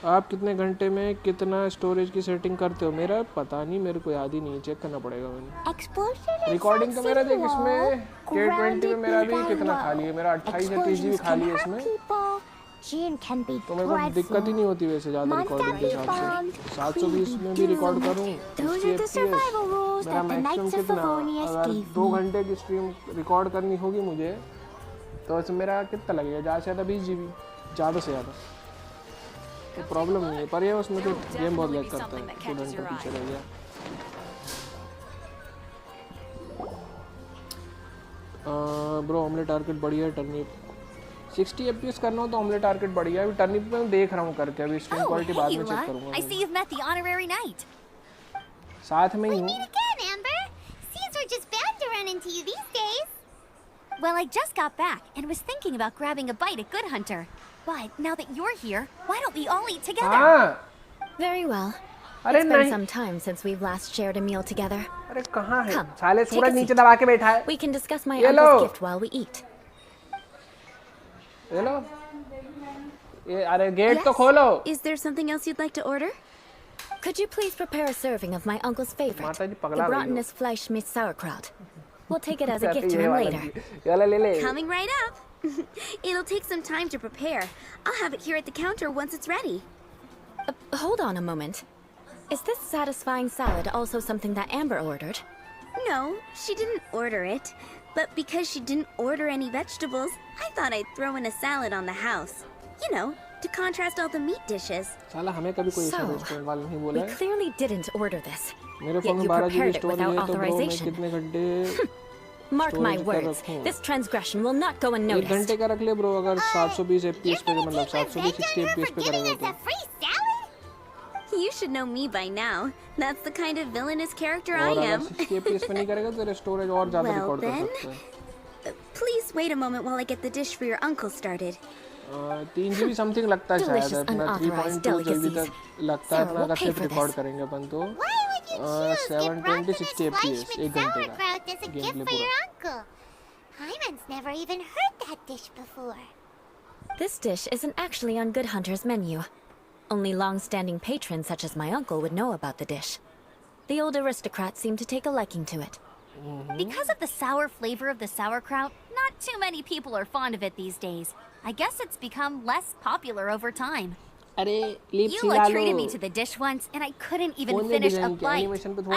आप कितने घंटे में कितना स्टोरेज की सेटिंग करते हो? मेरा पता नहीं, मेरे को याद ही नहीं है, चेक करना पड़ेगा मैंने। रिकॉर्डिंग तो मेरा देख, इसमें K20 में मेरा भी कितना खाली है, मेरा 28 या 30 GB खाली है इसमें, तो मेरे को दिक्कत ही नहीं होती वैसे ज़्यादा रिकॉर्डिंग के हिसाब से। 720 में भी रिकॉर्ड करूँ 60 FPS, मेरा मैक्सिमम कितना, अगर 2 घंटे की स्ट्रीम रिकॉर्ड करनी होगी मुझे तो इसमें मेरा कितना लगेगा? ज़्यादा से ज़्यादा 20 GB, ज़्यादा से ज़्यादा, तो प्रॉब्लम नहीं है। पर ये उसमें तो गेम बहुत लैग करता है, 2 घंटे पीछे रह गया। ब्रो ऑमलेट टारगेट बढ़िया है, टर्निप 60 FPS करना हो तो ऑमलेट टारगेट बढ़िया है। अभी टर्निप में देख रहा हूँ करके, अभी स्ट्रीम क्वालिटी बाद में चेक करूँगा। I see you've met the honorary knight. साथ में ही हूँ। Again, Amber. Seems we're just bound to run into you these days. Well, I just got back and was thinking about grabbing a bite at Good Hunter. But now that you're here, why don't we all eat together? हाँ। Very well. अरे It's been some time since we've last shared a meal together. अरे कहाँ है? Come, साले take Suraj a नीचे seat. दबा के बैठा है। We can discuss my Hello. uncle's gift while we eat. Hello, ये अरे गेट तो खोलो। Is there something else you'd like to order? Could you please prepare a serving of my uncle's favorite, माता जी the पगला गई हो। Brottenus Fleisch mit Sauerkraut? We'll take it as a gift to him later. ये ले ले। Coming right up. It'll take some time to prepare. I'll have it here at the counter once it's ready. Hold on a moment. Is this satisfying salad also something that Amber ordered? No, she didn't order it. But because she didn't order any vegetables, I thought I'd throw in a salad on the house. You know, to contrast all the meat dishes. साला हमें कभी कोई ऐसा restaurant वाला नहीं बोला We है। clearly didn't order this. मेरे Yet फोन में you 12 GB prepared it storage without है तो ब्रो मैं authorization. कितने घंटे Mark my words, this transgression will not go एक unnoticed. घंटे का रख ले ब्रो, अगर 720 FPS पे मतलब 720 60 FPS पे करेगा तो। You should know me by now. That's the kind of villainous character I am. Well then, please wait a moment while I get the dish for your uncle started. 3 GB something लगता है शायद अपना 3.2 जल्दी तक लगता है अपना तक रिकॉर्ड करेंगे अपन तो 720 60 fps 1 घंटे का गेम प्ले पूरा Hyman's never even heard that dish before. This dish isn't actually on Good Hunter's menu. Only long-standing patrons such as my uncle would know about the dish. The old aristocrat seemed to take a liking to it. Because of the sour flavor of the sauerkraut, not too many people are fond of it these days. I guess it's become less popular over time. Yula treated me to the dish once, and I couldn't even finish a bite.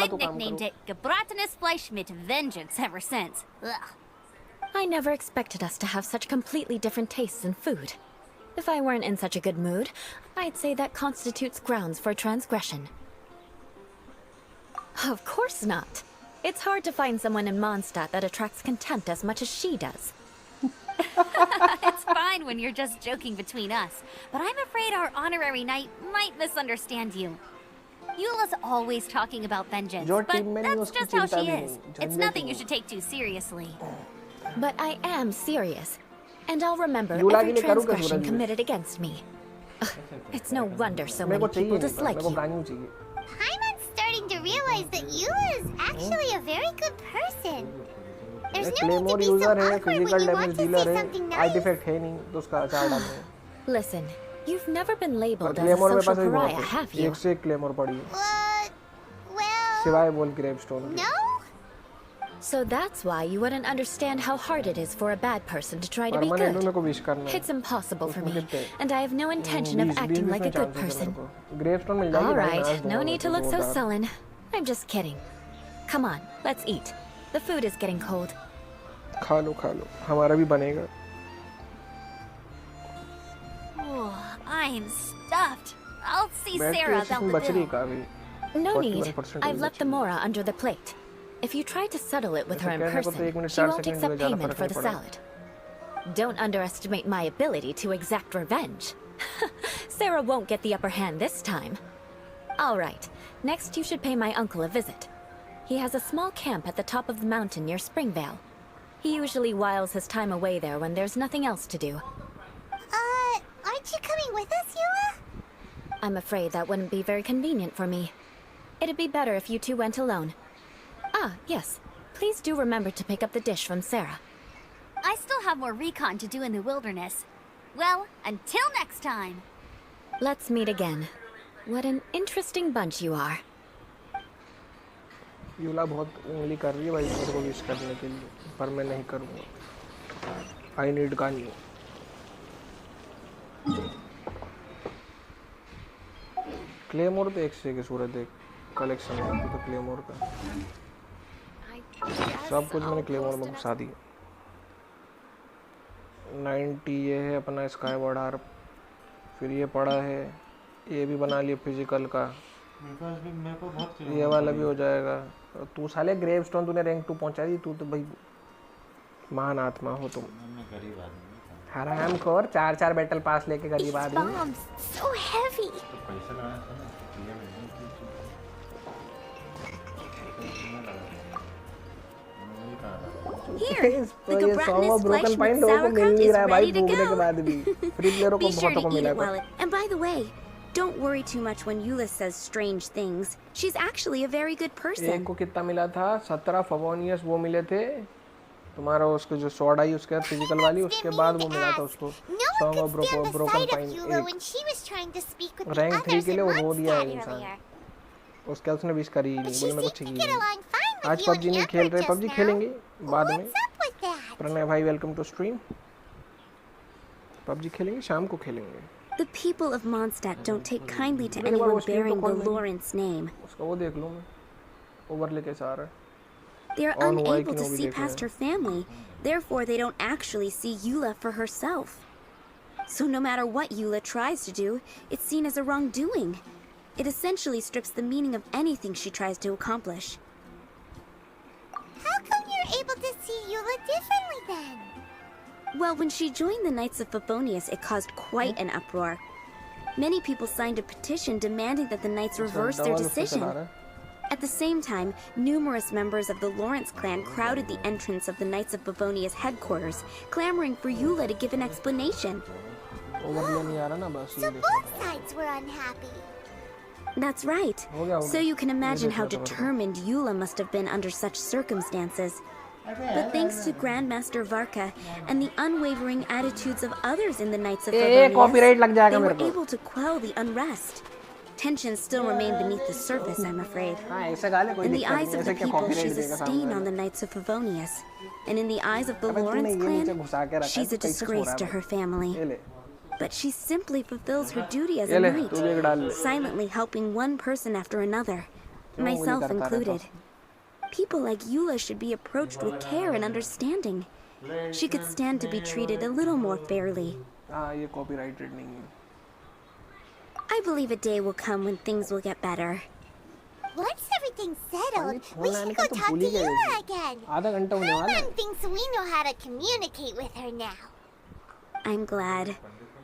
I've nicknamed it Gebratenes Fleisch mit Vengeance ever since. Ugh. I never expected us to have such completely different tastes in food. If I weren't in such a good mood, I'd say that constitutes grounds for transgression. Of course not. It's hard to find someone in Mondstadt that attracts contempt as much as she does. It's fine when you're just joking between us, but I'm afraid our honorary knight might misunderstand you. Eula's always talking about vengeance, but that's just how she is. It's nothing you should take too seriously. But I am serious, and I'll remember every transgression committed against me. It's no wonder so many people dislike you. Hyman's starting to realize that Eula is actually a very good person. There's no need to be so awkward when you want to say something nice. Listen, you've never been labeled as a social pariah, have you? Well, no? So that's why you wouldn't understand how hard it is for a bad person to try to be good. It's impossible for me, and I have no intention of acting like a good person. Alright, no need to look so sullen. I'm just kidding. Come on, let's eat. The food is getting cold. खा लो हमारा भी बनेगा. Oh, I'm stuffed. I'll see Sarah about the bill. No need. I've left the mora under the plate. If you try to settle it with her in person, she won't accept payment for the salad. Don't underestimate my ability to exact revenge. Sarah won't get the upper hand this time. All right, next you should pay my uncle a visit. He has a small camp at the top of the mountain near Springvale. He usually whiles his time away there when there's nothing else to do. Aren't you coming with us, Eula? I'm afraid that wouldn't be very convenient for me. It'd be better if you two went alone. Ah, yes. Please do remember to pick up the dish from Sarah. I still have more recon to do in the wilderness. Well, until next time. Let's meet again. What an interesting bunch you are. यूला बहुत उंगली कर रही है भाई मेरे को wish करने के लिए, पर मैं नहीं करूँगा. I need गानी. क्लेमोर तो एक से के सूरत देख कलेक्शन है तो क्लेमोर का सब कुछ मैंने क्लेमोर में घुसा दिया. 90 ये है अपना स्काई बॉर्ड आर्प, फिर ये पड़ा है, ये भी बना लिया फिजिकल का, ये वाला भी हो जाएगा. तू साले ग्रेवस्टोन तूने रैंक 2 पहुंचा दी, तू तो भाई महान आत्मा हो तुम. हराम खोर 4 बैटल पास लेके गरीब आदमी. So heavy. Here, the Gebratenes Fleisch with sauerkraut is ready to go. Be sure to eat it well. And by the way, don't worry too much when Eula says strange things. She's actually a very good person. एक को कितना मिला था? 17 फवोनियस वो मिले थे. तुम्हारा उसको जो स्वॉर्ड आई उसके फिजिकल वाली, उसके बाद वो मिला था उसको song of broken pine rank 3 के लिए वो रो दिया है इंसान. उसके उसने विश करी नहीं, बोले मैं कुछ चाहिए. आज पबजी नहीं खेल रहे, पबजी खेलेंगे बाद में. प्रणय भाई वेलकम टू स्ट्रीम. पबजी खेलेंगे, शाम को खेलेंगे. The people of Mondstadt don't take kindly to anyone bearing the Lawrence name. उसका वो देख लो मैं ओवरले कैसा आ रहा है. They are unable to see past her family, therefore they don't actually see Eula for herself. So no matter what Eula tries to do, it's seen as a wrongdoing. It essentially strips the meaning of anything she tries to accomplish. How come you're able to see Eula differently then? Well, when she joined the Knights of Favonius, it caused quite an uproar. Many people signed a petition demanding that the Knights reverse their decision. At the same time, numerous members of the Lawrence clan crowded the entrance of the Knights of Favonia's headquarters, clamoring for Eula to give an explanation. So both sides were unhappy. That's right. So you can imagine how determined Eula must have been under such circumstances. But thanks to Grandmaster Varka and the unwavering attitudes of others in the Knights of Favonia, they were able to quell the unrest. Tensions still remain beneath the surface, I'm afraid. In the eyes of the people, she's a stain on the Knights of Favonius. And in the eyes of the Lawrence clan, she's a disgrace to her family. But she simply fulfills her duty as a knight, silently helping one person after another, myself included. People like Eula should be approached with care and understanding. She could stand to be treated a little more fairly. I believe a day will come when things will get better. Once everything's settled, we should go talk to Eula again. Mom thinks we know how to communicate with her now. I'm glad.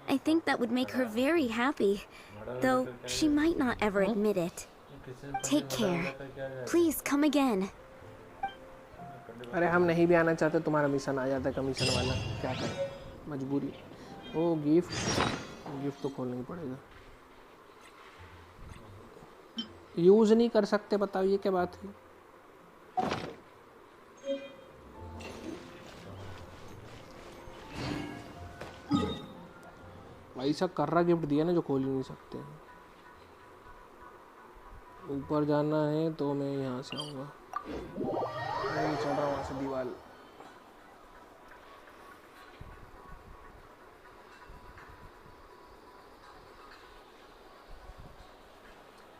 I think that would make her very happy, though she might not ever admit it. Take care. Please come again. अरे हम नहीं भी आना चाहते, तुम्हारा mission आ जाता है commission वाला, क्या करें, मजबूरी। ओ गिफ्ट तो खोलना ही पड़ेगा। यूज नहीं कर सकते, बताओ ये क्या बात है। ऐसा कर्रा गिफ्ट दिया ना जो खोल ही नहीं सकते। ऊपर जाना है तो मैं यहाँ से आऊँगा, मैं चल रहा हूँ वहाँ से दीवार।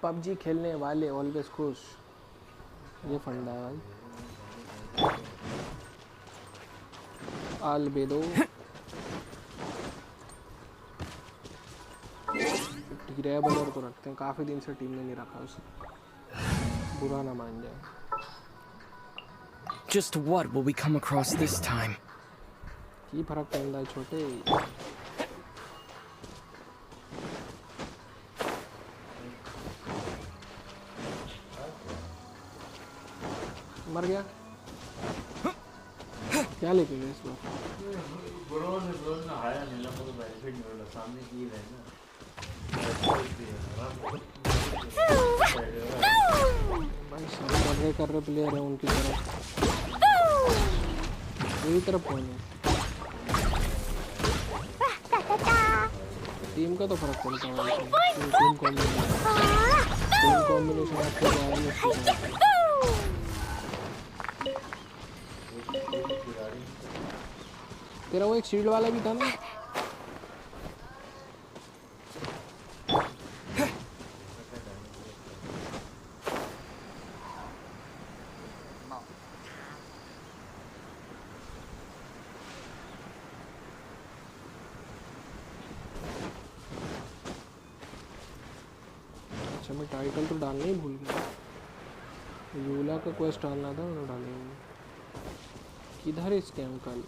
पबजी खेलने वाले ऑलवेज खुश, ये फंडा है भाई। आलबेदो टीरेबलर तो रखते हैं, काफी दिन से टीम में नहीं रखा उसे, बुरा ना मान जाए। Just what will we come across this time? की फर्क पड़ता है छोटे। मर गया क्या लेके गए इस बार? भाई सब मजे कर रहे प्लेयर हैं उनकी तरफ, मेरी तरफ कौन है? टीम का तो फर्क पड़ता है, टीम कॉम्बिनेशन आपके बारे में। तेरा वो एक शील्ड वाला भी था ना? अच्छा मैं टाइटल तो डालना ही भूल गया, यूला का क्वेस्ट डालना था, उन्होंने डाले। किधर है इसके uncle?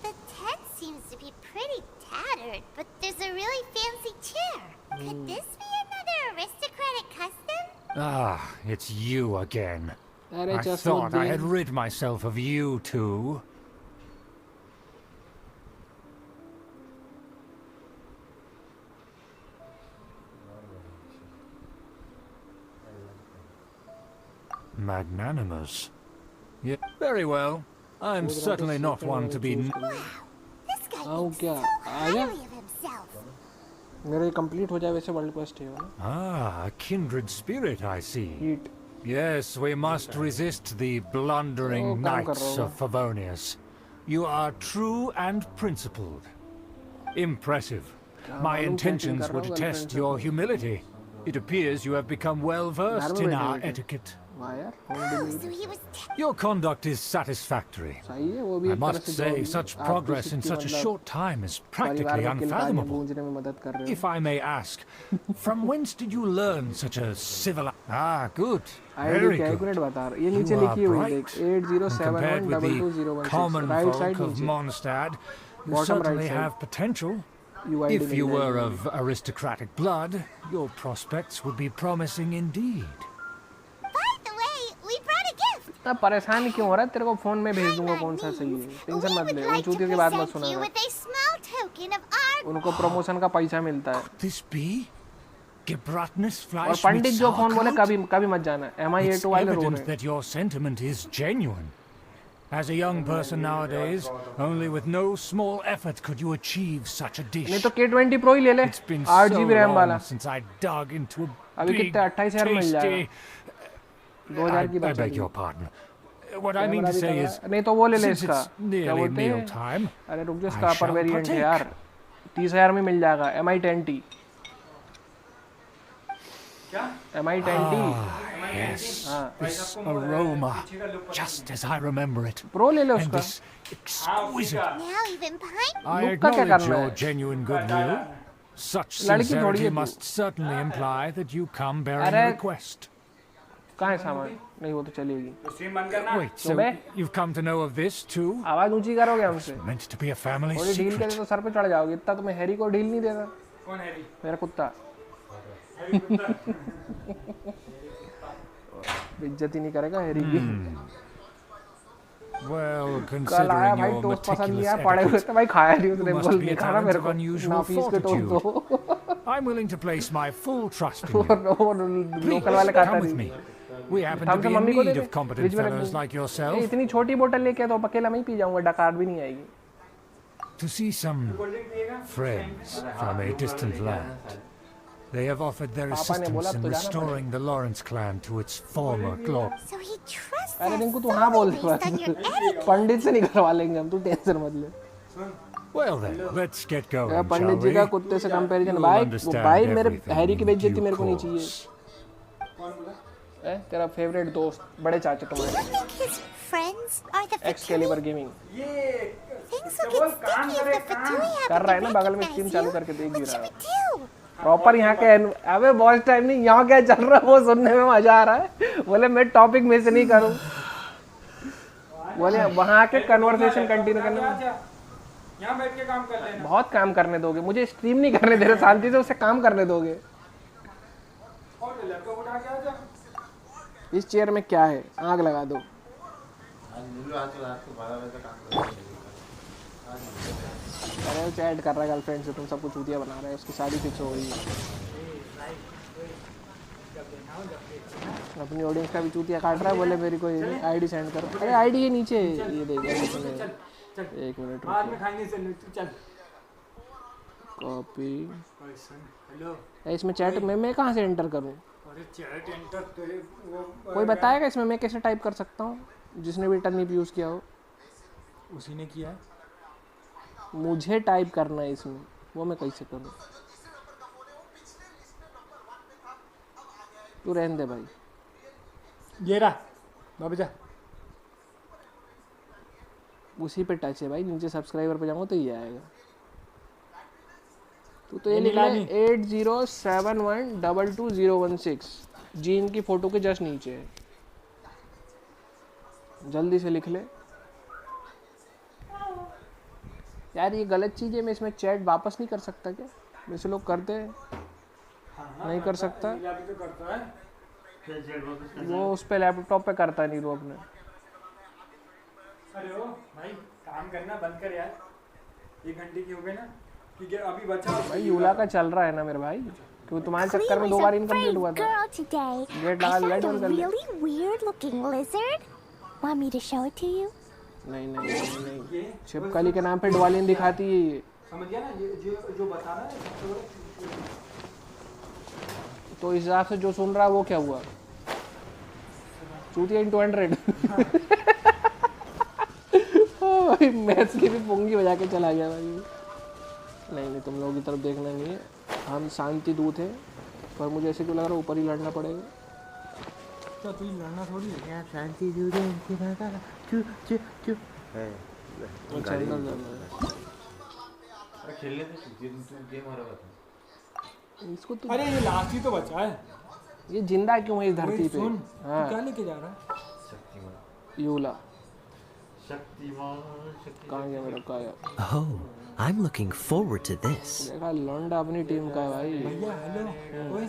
The tent seems to be pretty tattered, but there's a really fancy chair. Could this be another aristocratic custom? Ah, it's you again. I just thought I had rid myself of you two. Magnanimous. Yeah, very well. I'm certainly not one to be. Wow, this guy thinks so highly of himself. मेरे complete हो जाए वैसे world quest है ना? Ah, a kindred spirit, I see. Heat. Yes, we must resist the blundering knights of Favonius. You are true and principled. Impressive. My intentions were to test your humility. It appears you have become well versed in our etiquette. Your conduct is satisfactory. I must say, such progress in such a short time is practically unfathomable. If I may ask, from whence did you learn such a civilized... Ah, good. Very good. You are bright. And compared with the common folk of Mondstadt, You certainly have potential. If you were of aristocratic blood, your prospects would be promising indeed. By the way, we brought a gift. इतना परेशान क्यों हो रहा है? तेरे को phone में भेज दूंगा कौन सा सही है. टेंशन मत ले. उन चूतियों की बात मत सुना. उनको प्रमोशन का पैसा मिलता है. और पंडित जो फोन बोले कभी मत जाना. MI82 वाले रो रहे हैं. That your sentiment is genuine. As a young person nowadays, only with no small effort could you achieve such a dish. नहीं तो K20 Pro ही ले ले. 8GB RAM वाला. Since I dug into a अभी कितने 28,000 में मिल जाएगा. 2000 की I beg your pardon. What I mean to say is, नहीं तो वो ले ले इसका. क्या बोलते हैं? अरे रुक जा, इसका अपर वेरिएंट है यार. 30,000 में मिल जाएगा. MI10T. क्या? MI10T. Yes. This aroma, just as I remember it. Pro ले लो उसका. Exquisite. Now even pine. I acknowledge your genuine goodwill. Such sincerity must certainly imply that you come bearing a request. कहाँ है सामान? नहीं वो तो चलेगी. Wait, so you've come to know of this too? आवाज ऊंची करोगे हमसे? Meant to be a family secret. Deal करे तो सर पे चढ़ जाओगे. इतना तो मैं हैरी को डील नहीं देता. कौन हैरी? मेरा कुत्ता. बेइज्जती नहीं करेगा हैरी की. Well, considering your meticulous etiquette, you must be a talent of unusual fortitude. I'm willing to place my full trust in you. Please, come with me. We happen to be in need of competent fellows like yourself. इतनी छोटी बोतल लेके तो अकेला मैं ही P जाऊंगा. डकार भी नहीं आएगी. To see some friends from a distant land. They have offered their assistance in restoring the Lawrence clan to its former glory. So he trusts अरे रिंकू तू हाँ बोल दे. पंडित से नहीं करवा लेंगे हम. तू टेंशन मत ले. Well then, let's get going. पंडित जी का कुत्ते से कंपैरिजन. भाई मेरे हैरी की बेइज्जती मेरे को नहीं चाहिए. तेरा फेवरेट दोस्त बड़े चाचा तुम्हारे. एक्सकेलिबर गेमिंग. कर रहा है ना बगल में स्ट्रीम चालू करके देख भी रहा है. प्रॉपर यहाँ के. अबे बॉस टाइम नहीं. यहाँ क्या चल रहा है वो सुनने में मजा आ रहा है. बोले मैं टॉपिक मिस नहीं करूँ. बोले वहाँ के कन्वर्सेशन कंटिन्यू करने में. यहाँ बैठ के काम कर लेना. बहुत काम करने दोगे मुझे. स्ट्रीम नहीं करने दे रहे. शांति से उससे काम करने दोगे. और लैपटॉप उठा के आ जा. इस चेयर में क्या है? आग लगा दो. अरे चैट कर रहा है गर्लफ्रेंड से. तुम सबको चूतिया बना रहे हैं. उसकी शादी फिक्स हो गई है. अपनी ऑडियंस का भी चूतिया काट रहा है. बोले मेरी कोई आईडी सेंड करो. अरे आईडी है नीचे. ये देखो. एक मिनट बाद में खाएंगे. चल कॉपी. हेलो इसमें चैट में मैं कहाँ से एंटर करूँ? अरे चैट एंटर तो कोई बताएगा इसमें मैं कैसे टाइप कर सकता हूँ? जिसने भी टर्निप यूज़ किया हो. उसी ने किया. मुझे टाइप करना है इसमें. वो मैं कैसे करूँ? तू रहने दे भाई. ये रहा बाबू जा. उसी पे टच है भाई. नीचे सब्सक्राइबर पे जाऊँगा तो ये आएगा. तो ये लिख ले 8071222016. जीन की फोटो के जस्ट नीचे है. जल्दी से लिख ले यार. ये गलत चीज़ है. मैं इसमें चैट वापस नहीं कर सकता क्या? वैसे लोग करते हैं. नहीं कर सकता. वो उस पे लैपटॉप पे करता नहीं वो अपने. अरे ओ भाई काम करना बंद कर यार. 1 घंटे की हो गई ना. ठीक है अभी बचा भाई. यूला का चल रहा है ना मेरे भाई. क्योंकि तुम्हारे चक्कर में 2 बार इनकम्प्लीट हुआ था. गेट लगा लाइट बंद कर ले. Really weird looking lizard. Want me to show it to you? नहीं. छिपकली के नाम पे डवालिन दिखाती है ये. समझ गया ना. ये जो बता रहा है तो इस हिसाब से जो सुन रहा है वो क्या हुआ? चूतिया इन 200. भाई मैथ्स की भी पुंगी बजा के चला गया भाई. नहीं तुम लोगों की तरफ देखना नहीं है. हम शांति दूत हैं. पर मुझे ऐसे क्यों लग रहा है ऊपर ही लड़ना पड़ेगा. क्या तू लड़ना थोड़ी है यार. शांति दूत है. चुप खेलने तो गेम हो रहा था. इसको तो. अरे ये लास्ट ही तो बचा है. ये जिंदा क्यों है इस धरती पे? हाँ क्या लेके जा रहा है? यूला कहाँ गया मेरा काया? Oh, I'm looking forward to this. देखा लौंडा अपनी टीम का है भाई। भैया हेलो, ओए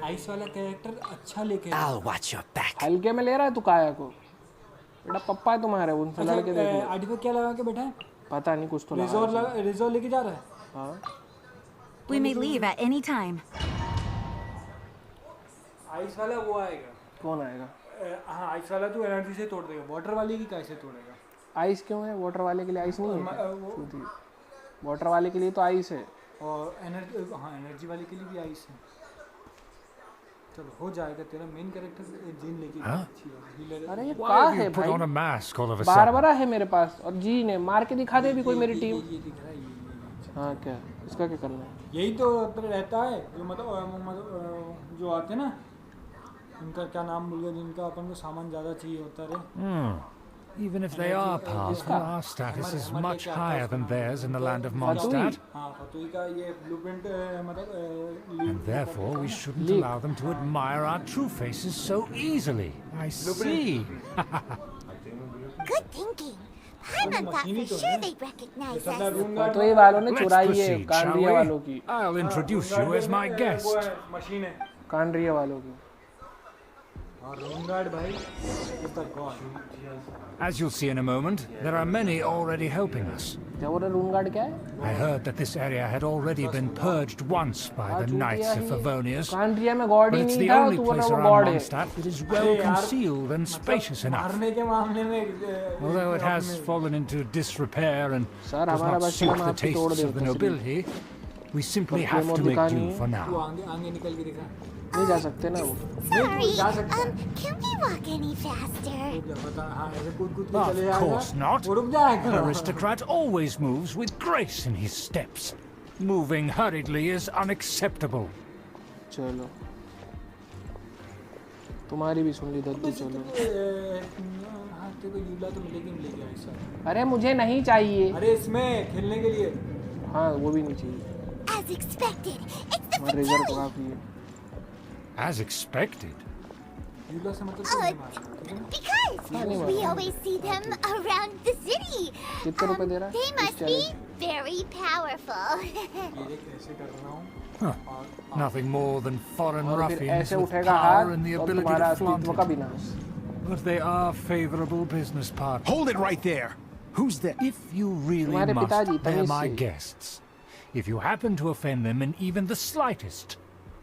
आइस वाला कैरेक्टर अच्छा लेके I'll watch your back. हल्के में ले रहा है तू काया को? बेटा पप्पा है तुम्हारे, उनसे लड़के देख लो। आईडी पे क्या लगा के बैठा है? पता नहीं, कुछ तो लगा। रिजोर लेके जा रहा है। हाँ। We may leave at any time. Ice वाला वो आएगा। कौन आएगा? हाँ आइस वाला तो एनर्जी से तोड़ देगा, वाटर वाली की कैसे तोड़ेगा? आइस क्यों है? वाटर वाले के लिए आइस नहीं है? वाटर वाले के लिए तो आइस है। और एनर्जी वाले के लिए भी आइस है। चलो हो जाएगा, तेरा मेन कैरेक्टर जीन लेके। अरे ये क्या है भाई? बारबरा है मेरे पास और जीन है, मार के दिखा दे भी कोई मेरी टीम। हाँ क्या इसका क्या करना है? यही तो रहता है जो मतलब जो आते ना, उनका क्या नाम भूल गया, जिनका अपन को सामान ज़्यादा चाहिए होता है। Even if they are powerful, our status is much higher than theirs in the land of Mondstadt. And therefore we shouldn't allow them to admire our true faces so easily. I see. Good thinking. I'm not for sure they recognize us. तो ये वालों ने Let's चुराई है proceed, shall कांड्रिया वालों we? की। I'll introduce you as my guest. कांड्रिया वालों की। As you'll see in a moment, there are many already helping us. क्या वो रूम गार्ड क्या है? I heard that this area had already been purged once by the Knights of Favonius. कांड्रिया में God But he it's नहीं the था, only तू बोला place वो around गॉड है। Mondstadt that is well concealed and spacious enough. Although it has fallen into disrepair and does not suit the tastes of the nobility, we simply have to make do for now. नहीं जा सकते ना वो। Sorry, can we walk any faster? Of course not. An aristocrat always moves with grace in his steps. Moving hurriedly is unacceptable. चलो तुम्हारी भी सुन ली दद्दू, चलो। अरे मुझे नहीं चाहिए। अरे इसमें खेलने के लिए। हाँ वो भी नहीं चाहिए। As expected, it's the reserve तो काफी है। As expected. Because we always see them around the city. कितने रुपए दे रहा है? They must be very powerful. Huh. Nothing more than foreign और फिर ruffians ऐसे with उठेगा power हाथ and the और ability तुम्हारा to flaunt अस्तित्व का it. विनाश। But they are favorable business partners. Hold it right there. Who's that? If you really तुम्हारे must, पिताजी, they're तमीज my से। guests. If you happen to offend them in even the slightest,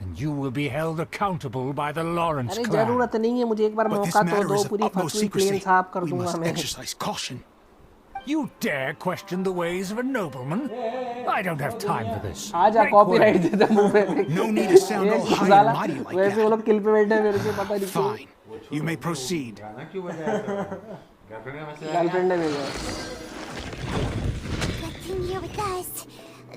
then you will be held accountable by the Lawrence अरे clan. जरूरत नहीं है मुझे, एक बार But this मौका तो matter दो, is of पूरी utmost फसली प्लेन secrecy. साफ कर We दूंगा must मैं। exercise caution. You dare question the ways of a nobleman? I don't have time for this. आजा Make कॉपीराइट way. दे दे मुंह पे। No need to sound all high and mighty like वैसे वो लोग किल पे बैठे हैं, मेरे से पता नहीं क्यों। Fine. You may proceed. Girlfriend ने भेजा। Good thing you're with us.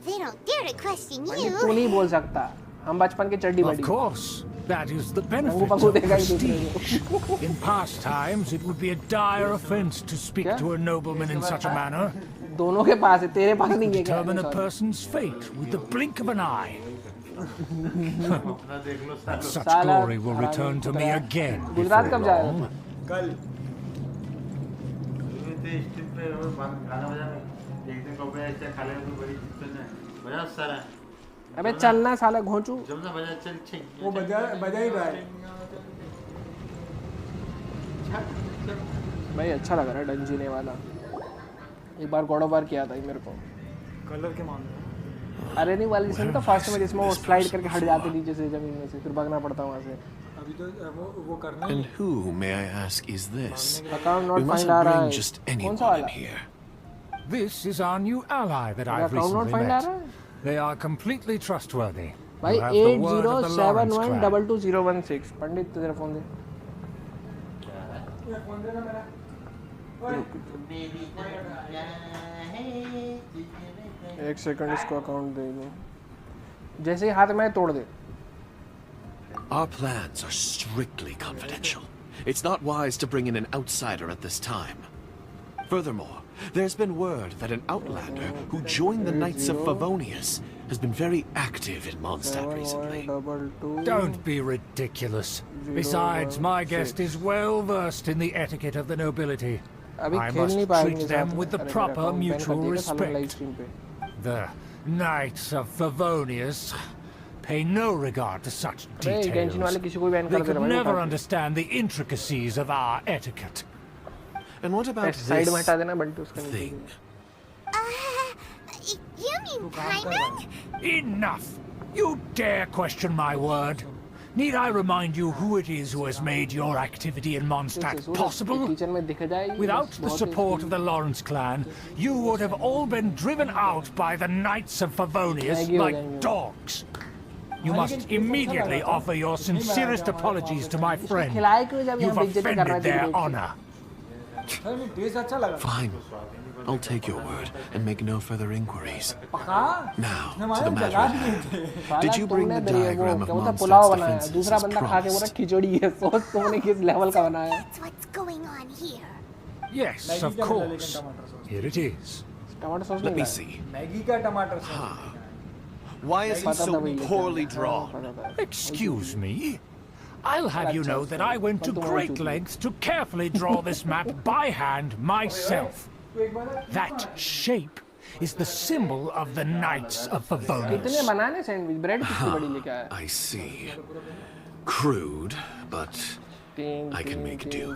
They don't dare to question you. तू नहीं बोल सकता, हम बचपन के चड्डी Of बड़ी। course, that is the benefit रंगू of पगू देगा ही दूसरे prestige. In past times, it would be a dire offense to speak क्या? to a nobleman in such a manner. दोनों के पास है, तेरे पास नहीं है क्या? Determine a person's fate with the blink of an eye. Such साला glory will return to me again. Gujarat कब before जाएगा? long. कल। अबे चलना साला घोंचू। वो बजा ही रहा है। भाई अच्छा लग रहा है डंजीने वाला। एक बार गॉड ऑफ वार किया था ये मेरे को। कलर के मामले में। अरे नहीं वाली जिसमें तो फर्स्ट में जिसमें वो स्लाइड करके हट जाते नीचे से जमीन में से, फिर भागना पड़ता वहाँ से। अभी तो वो करना है। And who, may I ask, is this? Account not We find mustn't आ रहा bring है। just कौन सा anyone वाला? in here. This is our new ally that I've account not recently find uh met. रहा है? They are completely trustworthy. भाई You have the word of the Lawrence clan. 8071222016 पंडित तेरा phone दे। Phone देना मेरा। एक सेकंड इसको account दे दो, जैसे ही हाथ में तोड़ दे। Our plans are strictly confidential. It's not wise to bring in an outsider at this time. Furthermore, there's been word that an outlander who joined the Knights of Favonius has been very active in Mondstadt recently. Don't be ridiculous. Besides, my guest is well versed in the etiquette of the nobility. I must treat them with the proper mutual respect. The Knights of Favonius pay no regard to such details. They could never understand the intricacies of our etiquette. And what about this thing? You mean timing? Enough! You dare question my word? Need I remind you who it is who has made your activity in Mondstadt possible? Without the support of the Lawrence clan, you would have all been driven out by the Knights of Favonius like dogs. You must immediately offer your sincerest apologies to my friend. You've offended their honor. Fine. I'll take your word and make no further inquiries. Now, to the matter at hand. Did you bring the diagram of Mondstadt's defenses as promised? That's what's going on here. Yes, of course. Here it is. Let me see. Why is it so poorly drawn? Excuse me. I'll have you know that I went to great lengths to carefully draw this map by hand myself. That shape is the symbol of the Knights of Favonius. I see. Crude, but I can make do.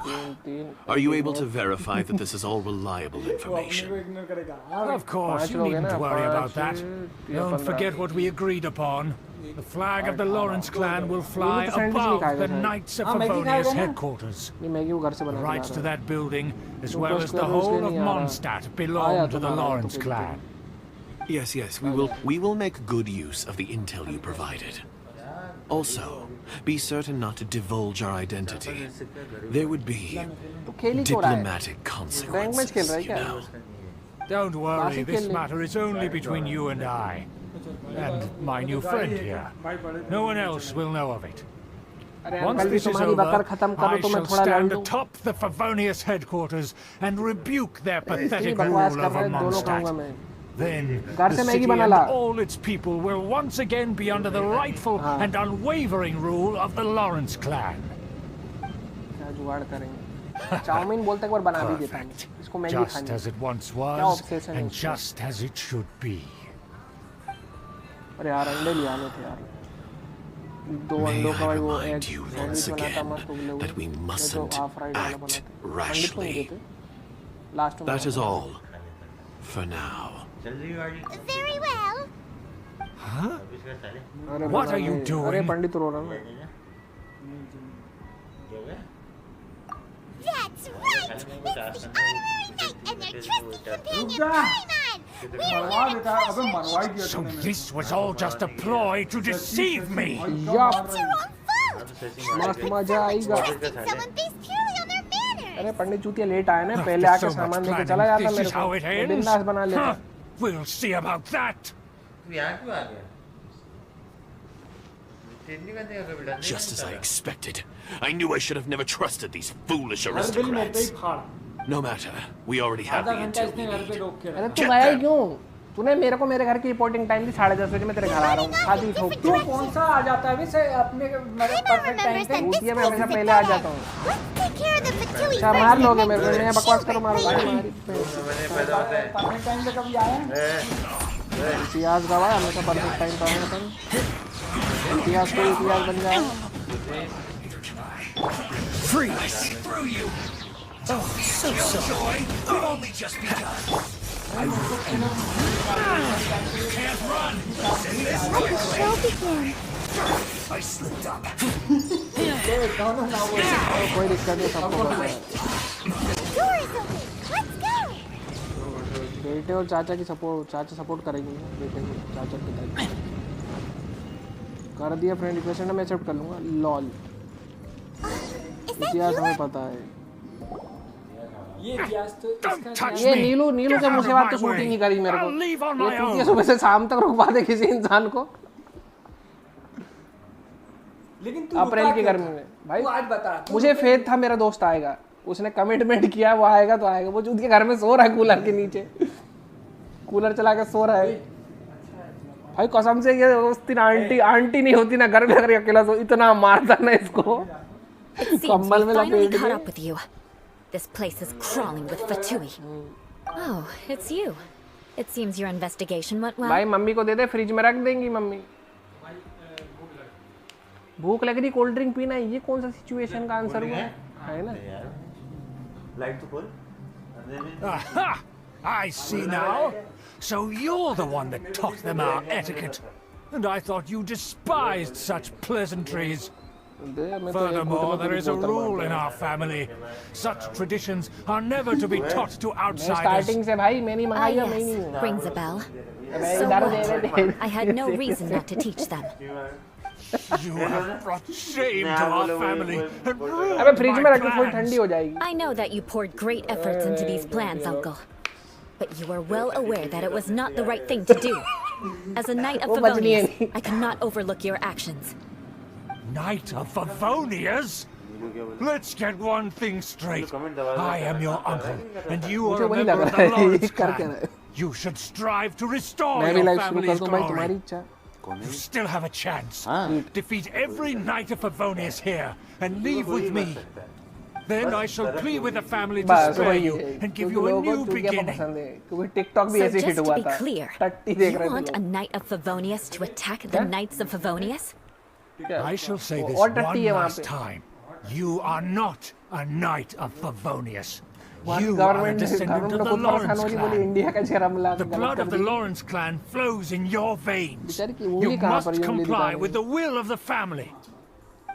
Are you able to verify that this is all reliable information? Of course, you needn't worry about that. Don't forget what we agreed upon. The flag of the Lawrence clan will fly above the Knights of Favonius headquarters. The rights to that building, as well as the whole of Mondstadt, belong to the Lawrence clan. Yes, we will make good use of the intel you provided. Also, be certain not to divulge our identity. There would be diplomatic consequences, you know. Don't worry, this matter is only between you and I. And my new friend here. No one else will know of it. Once this is over, I shall stand atop the Favonius headquarters and rebuke their pathetic rule over Mondstadt. Then, the city and all its people will once again be under the rightful and unwavering rule of the Lawrence clan. Perfect. Just as it once was, and just as it should be. May I remind you once again that we mustn't act rashly. That is all, for now. Very well. Huh? What are you doing? That's right! It's the honorary knight and their trusty companion, Paimon! So this was all just a ploy to deceive me! It's your own fault! Someone based purely on their manners! अरे पंडित चूतिया late आया ना पहले आके सामान लेके चला जाता मेरे को बिंदास बना लेता We'll see about that. Just as I expected. I knew I should have never trusted these foolish aristocrats. No matter. We already have the intel we need. अरे तू गया ही क्यों? तूने मेरे को मेरे घर की रिपोर्टिंग टाइम थी 10:30 बजे मैं तेरे घर आ रहा हूँ खादी ठोक तू कौन सा आ जाता है वैसे अपने मेरे परफेक्ट टाइम पे चूतिया मैं हमेशा पहले आ जाता हूँ अच्छा मार लोगे मेरे को मैं बकवास करो मारो परफेक्ट टाइम पे कभी आया इतिहास गवाह हमेशा परफेक्ट टाइम पे आया था इतिहास को इतिहास बन जाए Freeze! Oh, so sorry. We've only just begun. Can't run! Let the show begin. I slipped up. कोई दिक्कत नहीं सबको Door is open. Let's go. बेटे और चाचा की चाचा सपोर्ट करेंगे बेटे की चाचा पिता कर दिया फ्रेंड रिक्वेस्ट है ना मैं एक्सेप्ट कर लूँगा लॉल इतिहास हमें पता है ये इतिहास तो ये नीलू के मुंह से बात तो शूट ही नहीं करी मेरे को ये सुबह से शाम तक रुकवा दे किसी इंसान को लेकिन तू अप्रैल की गर्मी में भाई आज बता मुझे फेथ था मेरा दोस्त आएगा उसने कमिटमेंट किया वो आएगा तो आएगा वो जो उसके घर में सो रहा है कूलर के नीचे कूलर चला के सो रहा है भाई कसम से ये उस दिन आंटी नहीं होती ना घर में अगर अकेला सो इतना मारता ना इसको कंबल में लपेट के This place is crawling with fatui. Oh, it's you. It seems your investigation went well. भाई मम्मी को दे दे, फ्रिज में रख देंगी मम्मी। भूख लग रही, कोल्ड ड्रिंक पीना है, ये कौन सा सिचुएशन का आंसर हुआ है ना? लाइट तो खोल। Aha! I see now. So you're the one that taught them our etiquette. And I thought you despised such pleasantries. Furthermore, there is a rule in our family. Such traditions are never to be taught to outsiders. Yes, rings a bell. So what? I had no reason not to teach them. You have brought shame to our family and ruined my plans. I know that you poured great efforts into these plans, Uncle. But you were well aware that it was not the right thing to do. As a Knight of Favonius, I cannot overlook your actions. Knight of Favonius? Let's get one thing straight. I am your uncle, and you are a member of the Lawrence clan. You should strive to restore your family's glory. You still have a chance. Defeat every Knight of Favonius here, and leave with me. Then I shall plead with the family to spare you and give you a new beginning. So just to be clear, you want a Knight of Favonius to attack the Knights of Favonius? I shall say this one last time. You are not a Knight of Favonius. You are a descendant of the Lawrence clan. The blood of the Lawrence clan flows in your veins. You must comply with the will of the family.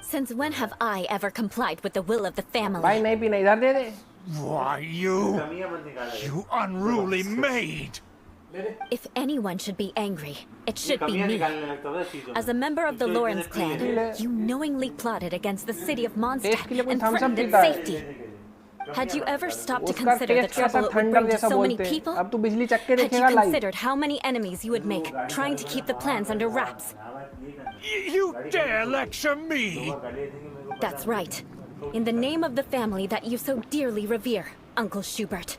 Since when have I ever complied with the will of the family? Why, you unruly maid! If anyone should be angry, it should be me. As a member of the Lawrence clan, you knowingly plotted against the city of Mondstadt and threatened its safety. Had you ever stopped to consider the trouble it would bring to so many people? Had you considered how many enemies you would make trying to keep the plans under wraps? You dare lecture me? That's right. In the name of the family that you so dearly revere, Uncle Schubert.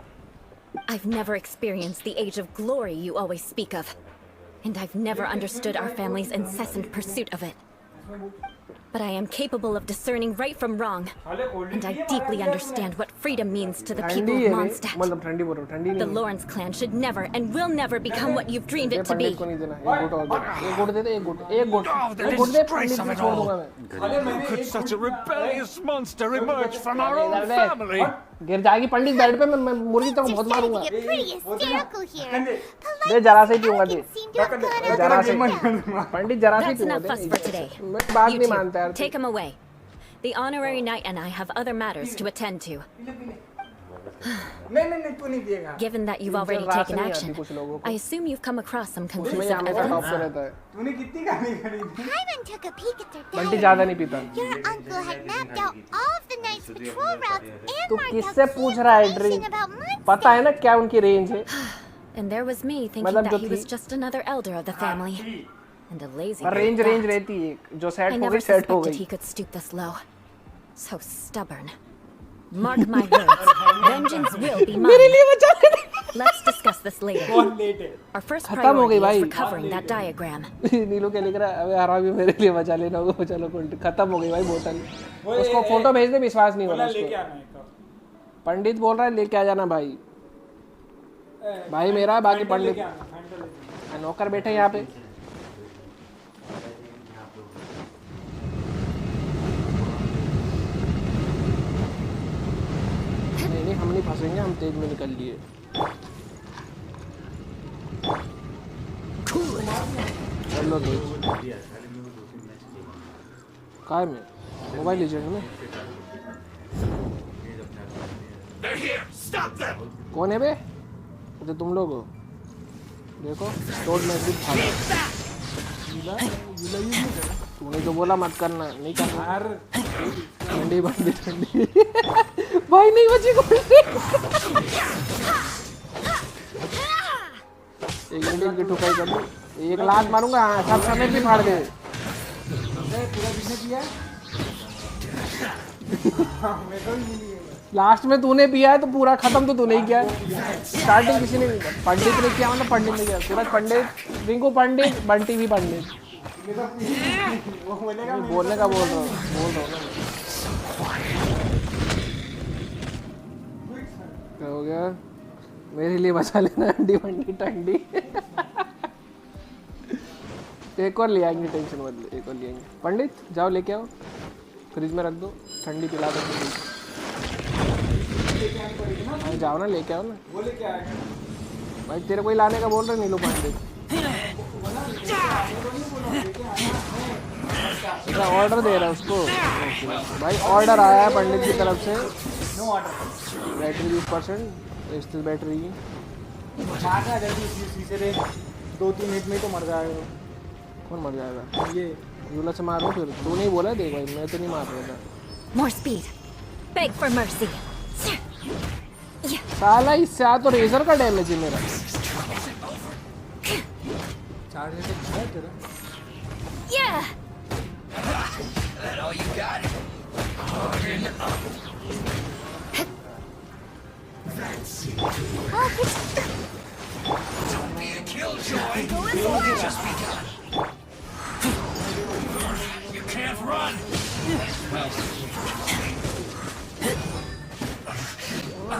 I've never experienced the age of glory you always speak of. And I've never understood our family's incessant pursuit of it. But I am capable of discerning right from wrong. And I deeply understand what freedom means to the people of Mondstadt. The Lawrence clan should never and will never become what you've dreamed it to be. Oh, the disgrace of it all! How could such a rebellious monster emerge from our own family? गिर जाएगी पंडित bed पे, मैं मुर्गी तक बहुत मारूंगा। दे जरा से पीऊंगा, दे जरा से पंडित जरा से पीऊंगा, दे मैं बात नहीं मानता यार। Take him away. The honorary knight and I have other matters to attend to. Given that you've already taken action, I assume you've come across some conclusive evidence. Hyman took a peek at their Bunty ज़्यादा नहीं पीता। Your uncle had mapped out all of the knight's patrol routes and तू marked किससे out पूछ रहा है dream? पता है ना क्या उनकी रेंज है? And there was me thinking that he was just another elder of the family. And a lazy पर रेंज रहती है, जो सेट हो गई सेट हो गई। He could stoop this low. So stubborn. Mark my words, vengeance will be mine. Let's discuss this later. Our first priority is recovering that diagram. नीलू क्या लिख रहा है? अबे हरा भी मेरे लिए बचा लेना, वो बचा लो, खत्म हो गई भाई बोतल। उसको फोटो भेज दे, विश्वास नहीं हो रहा उसको। पंडित बोल रहा है लेके आ जाना भाई। भाई मेरा बाकी पंडित नौकर बैठे यहाँ पे। नहीं हम नहीं फंसेंगे, हम तेज में निकल लिए। चलो तेज कार में मोबाइल लीजिए में कौन है बे? तो तुम लोग हो, देखो तोड़ मैसेज था। तूने तो बोला मत करना, नहीं करना। ठंडी बंदी ठंडी भाई नहीं बची कोई। एक मिनट की ठुकाई कर दूं, एक लात मारूंगा, हाँ सब समय भी फाड़ दे। लास्ट में तूने पिया है तो पूरा खत्म तो तूने ही किया है। स्टार्टिंग किसी ने पंडित ने किया, मतलब पंडित ने किया, सूरज पंडित, रिंकू पंडित, बंटी भी पंडित। बोलने का बोल रहा हूँ ना। क्या हो गया? मेरे लिए बचा लेना अंडी वंडी ठंडी। एक और ले आएंगे, टेंशन मत ले, एक और ले आएंगे। पंडित जाओ लेके आओ, फ्रिज में रख दो, ठंडी पिला दो। जाओ ना लेके आओ ना। वो लेके आएगा भाई तेरे को ही लाने का बोल रहे नीलू पंडित। ऑर्डर दे रहा है उसको भाई, ऑर्डर आया है पंडित की तरफ से। No order. Battery 20%, still battery मारना जल्दी शीशे रे, 2-3 मिनट में तो मर जाएगा। कौन मर जाएगा? ये यूला से मारो फिर। तू नहीं बोला देख भाई, मैं तो नहीं मार रहा था। More speed. Beg for mercy. साला इससे आ तो रेजर का डैमेज है मेरा। चार्जर से है तेरा। Yeah. That all you got? Harden up. That's it. Don't be a killjoy. It's just begun. You can't run.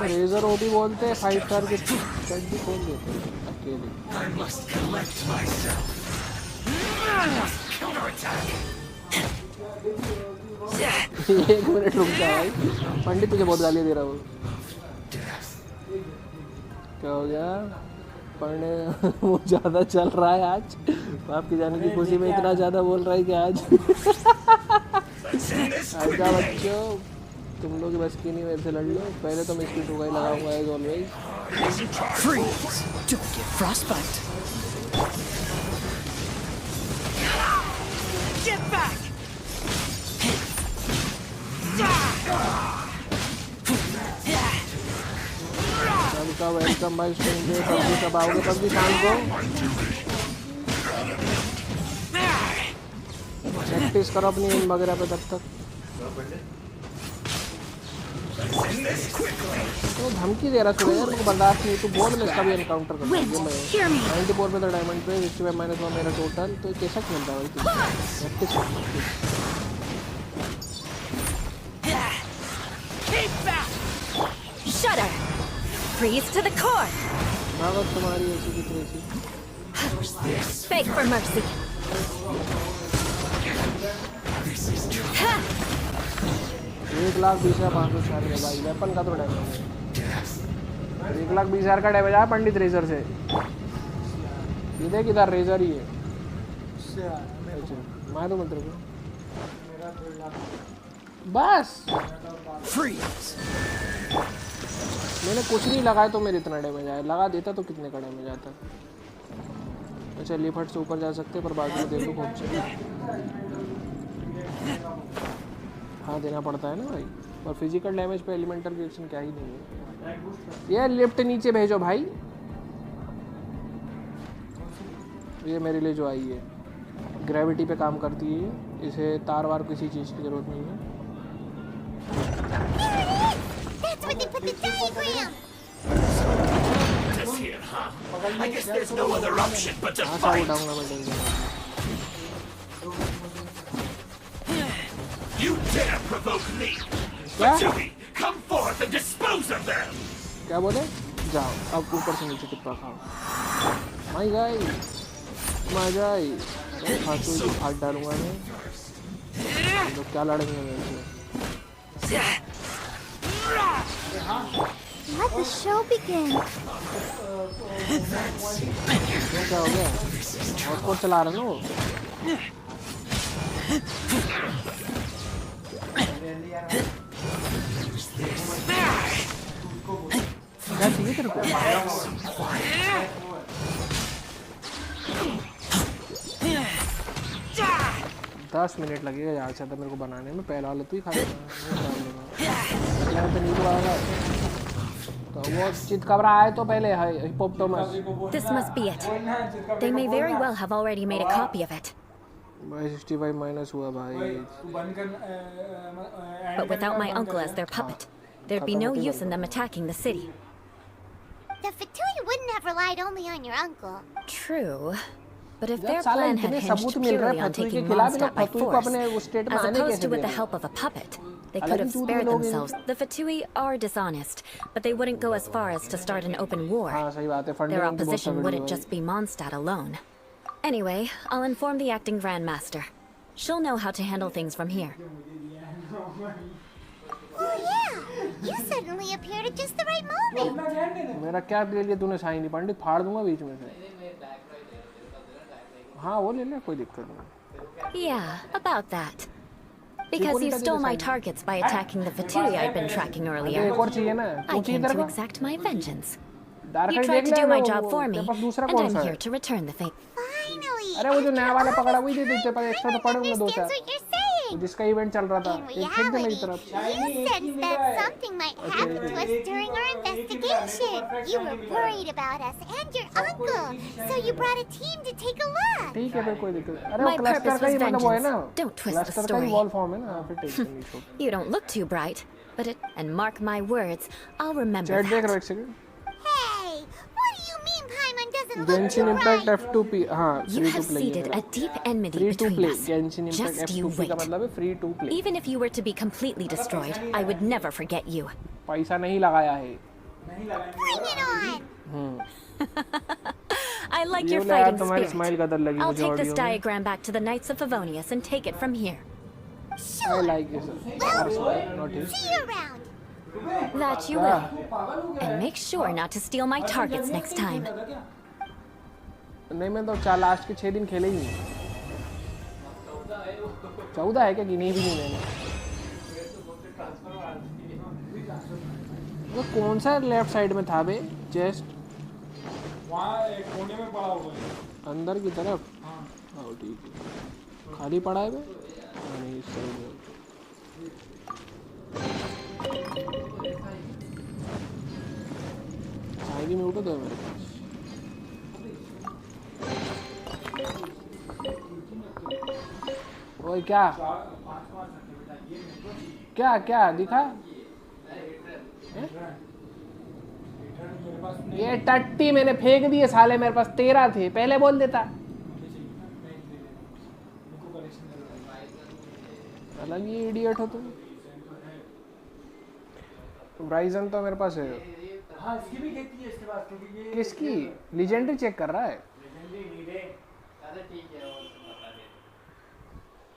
Razor ओबी बोलते हैं, 5 स्टार के चड्डी खोल देते हैं अकेले। I must collect myself. Counterattack. 1 minute रुक जा भाई, पंडित तुझे बहुत गाली दे रहा हूँ। क्या हो गया? पंडित वो ज़्यादा चल रहा है आज, बाप की जाने की खुशी में इतना ज़्यादा बोल रहा है कि आज। आजा बच्चों, तुम लोग बस की नहीं, मेरे से लड़ लो। पहले तो मैं इसकी टुकाई लगाऊंगा as always. Freeze! Don't get frostbite. Get back! सबका वेलकम भाई स्ट्रीम पे। पबजी कब आओगे? पबजी शाम को। प्रैक्टिस करो अपनी इन वगैरह पे तब तक। तो धमकी दे रहा सुबह यार, मुझे बर्दाश्त नहीं। तू बोल मैं इसका भी एनकाउंटर कर दूँगा। मैं 94 पे तो डायमंड पे, 65-1 मेरा टोटल। तो कैसा खेलता है भाई तू? Shudder. Freeze to the core. भागो तुम्हारी ऐसी की तैसी। Beg for mercy. 1,20,500 भाई। वेपन का तो डैमेज 1,20,000 का डैमेज आया पंडित रेजर से। सीधे किधर रेजर ही है। मैं तो मंत्र को बस मैंने कुछ नहीं लगाया तो मेरे इतना डैमेज आया। लगा देता तो कितने का डैमेज आता। अच्छा लिफट से ऊपर जा सकते पर बाकी देख लो खूब से। हाँ देना पड़ता है ना भाई। और फिजिकल डैमेज पे एलिमेंटल रिएक्शन क्या ही नहीं है। ये लिफ्ट नीचे भेजो भाई। ये मेरे लिए जो आई है ग्रेविटी पे काम करती है। इसे तार वार किसी चीज़ की जरूरत नहीं है। That's where they put the diagram. This here, huh? I guess there's no other option but to हाँ fight. उठाऊंगा मैं tension. You dare provoke me? क्या? Fatui, come forth and dispose of them. क्या बोले? जाओ अब ऊपर से नीचे टिप्पा खाओ। माई गाई मजा आई। फातू की फाट डालूंगा मैं। तो क्या लड़ेंगे मेरे से? Let the show begin. क्या हो गया? हॉटस्पॉट चला रहा ना वो। क्या चाहिए तेरे को? 10 मिनट लगेगा यार ज़्यादा मेरे को बनाने में। पहला वाला तू ही खा लेना। तो नीलू आएगा तो वो चितकबरा आए तो पहले है hippopotamus. This must be it. They may very well have already made a copy of it. भाई 65 माइनस हुआ भाई। But without my uncle as their puppet, there'd be no use in them attacking the city. The Fatui wouldn't have relied only on your uncle. True. But if their साला plan had इतने hinged सबूत मिल रहा purely है on फतुई के taking खिलाफ, Mondstadt by फतुई को अपने उस force, स्टेट में as आने opposed कैसे to with दे the रहे? help of a puppet, They could have spared themselves. The Fatui are dishonest, but they wouldn't go as far as to start an open war. Their opposition wouldn't just be Mondstadt alone. Anyway, I'll inform the acting Grandmaster. She'll know how to handle things from here. Oh yeah, you suddenly appeared at just the right moment. मेरा क्या ले लिया तूने sign पंडित फाड़ दूंगा बीच में से. हाँ वो ले ले कोई दिक्कत नहीं. Yeah, about that. Because you stole my targets by attacking the Fatui I'd been tracking earlier. I came to exact my vengeance. You tried to do my job for me, and I'm here to return the favor. Finally! अरे वो जो नया वाला पकड़ा वही दे दीजिए पर extra तो पढ़ूंगा दो चार. जिसका इवेंट चल रहा था एक फेंक दे मेरी तरफ. You said that something might happen to us during our investigation. You were worried about us and your uncle, so you brought a team to take a look. ठीक है फिर कोई दिक्कत. अरे वो क्लस्टर का ही मतलब वो है ना. Don't twist the story. You don't look too bright, but and mark my words, I'll remember that. Chat देख रहा एक second. Hey, what do you mean Paimon doesn't look Genshin Impact F2P हाँ You have seeded a deep enmity between us. Genshin Impact Just you F2P का wait. मतलब है free to play. Even if you were to be completely destroyed, I would never forget you. पैसा नहीं लगाया है. Bring it on! I like your fighting spirit. I'll take this diagram back to the Knights of Favonius and take it from here. Sure. I like this. Not his. See you around. That you will. And make sure not to steal my targets next time. नहीं मैं तो चार last के 6 दिन खेले ही नहीं. 14 है क्या गिने भी नहीं मैंने. वो कौन सा लेफ्ट साइड में था बे चेस्ट. वहाँ एक कोने में पड़ा हुआ है. अंदर की तरफ. हाँ ठीक है. खाली पड़ा है बे. नहीं इस साइड में. साइड में उठो दो मेरे पास. ओए क्या क्या क्या दिखा. ये टट्टी मैंने फेंक दिए साले. मेरे पास 13 थे. पहले बोल देता. अलग ही इडियट हो तुम. ब्राइजन तो मेरे पास है. हाँ इसकी भी खेती है इसके पास क्योंकि ये किसकी लीजेंडरी चेक कर रहा है.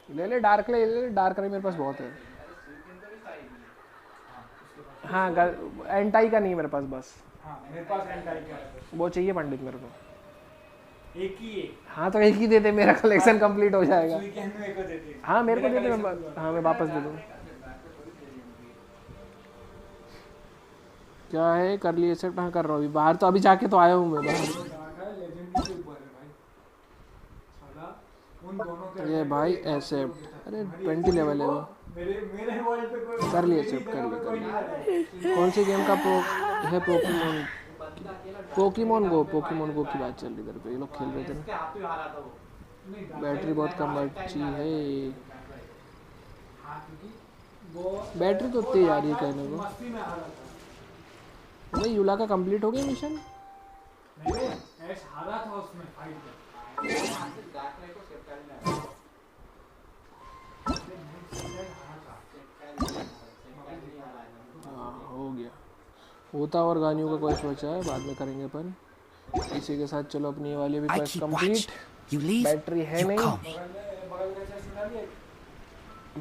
ले ले डार्क ले ले. डार्क रे मेरे पास बहुत है. हाँ एंटाई का नहीं मेरे पास बस. हाँ मेरे पास एंटाई का है. वो चाहिए पंडित मेरे को. एक ही है. हाँ तो एक ही दे दे. मेरा कलेक्शन कंप्लीट हो जाएगा. हाँ मेरे को दे दे. हाँ मैं वापस दे दूँ. क्या है कर लिए एक्सेप्ट. हाँ कर रहा हूँ. बाहर तो अभी जाके तो आया हूँ मैं बाहर. ये भाई एक्सेप्ट. अरे 20 लेवल है वो. कर लिए एक्सेप्ट कर लिए. कौन सी गेम का है पोकेमोन. पोकेमोन गो की बात चल रही इधर पे. ये लोग खेल रहे थे ना. बैटरी बहुत कम बची है. बैटरी तो तेज आ रही है कहने को. भाई यूला का कंप्लीट हो गया मिशन. हो गया. होता और गानियों का क्वेस्ट बचा है बाद में करेंगे अपन. इसी के साथ चलो अपनी ये वाली भी क्वेस्ट कंप्लीट. बैटरी है नहीं.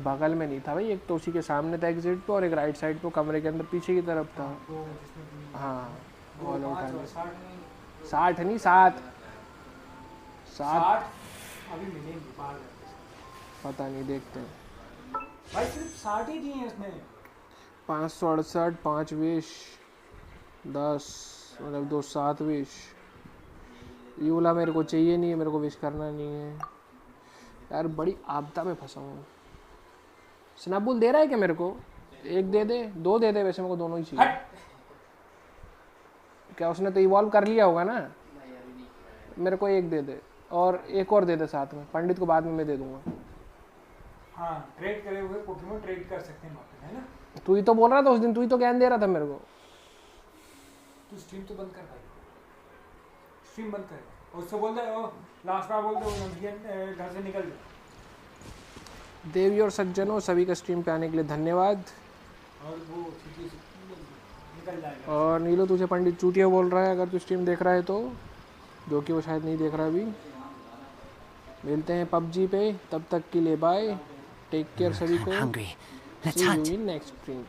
बगल में नहीं था भाई. एक तो उसी के सामने था एग्जिट पे और एक राइट साइड पे कमरे के अंदर पीछे की तरफ था. हाँ ऑल आउट है. 60 नहीं 7 अभी मिलेंगे बाहर. पता नहीं देखते हैं. भाई सिर्फ 60 ही दिए हैं इसने. 568 5 विश 10 मतलब 2 7 विश. ये वाला मेरे को चाहिए नहीं है. मेरे को विश करना नहीं है यार. बड़ी आपदा में फंसा हूँ. स्नैपबुल दे रहा है क्या मेरे को. एक दे दे 2 दे दे. वैसे मेरे को दोनों ही चाहिए. क्या उसने तो इवॉल्व कर लिया होगा ना. मेरे को एक दे दे और एक और दे दे साथ में. पंडित को बाद में मैं दे दूंगा. हाँ ट्रेड करे हुए पोकेमोन ट्रेड कर सकते हैं वापस है ना. तू ही तो बोल रहा था उस दिन. तू ही तो ज्ञान दे रहा था मेरे को. तू स्ट्रीम तो बंद कर भाई. स्ट्रीम बंद कर. और उससे बोल दे लास्ट बार बोल दे घर से निकल जाए. देवी और सज्जनों सभी का स्ट्रीम पे आने के लिए धन्यवाद। और नीलो तुझे पंडित चूतिया बोल रहा है अगर तू स्ट्रीम देख रहा है तो, जो कि वो शायद नहीं देख रहा अभी। मिलते हैं पबजी पे, तब तक के लिए बाय, टेक केयर सभी को, सी यू इन नेक्स्ट स्ट्रीम।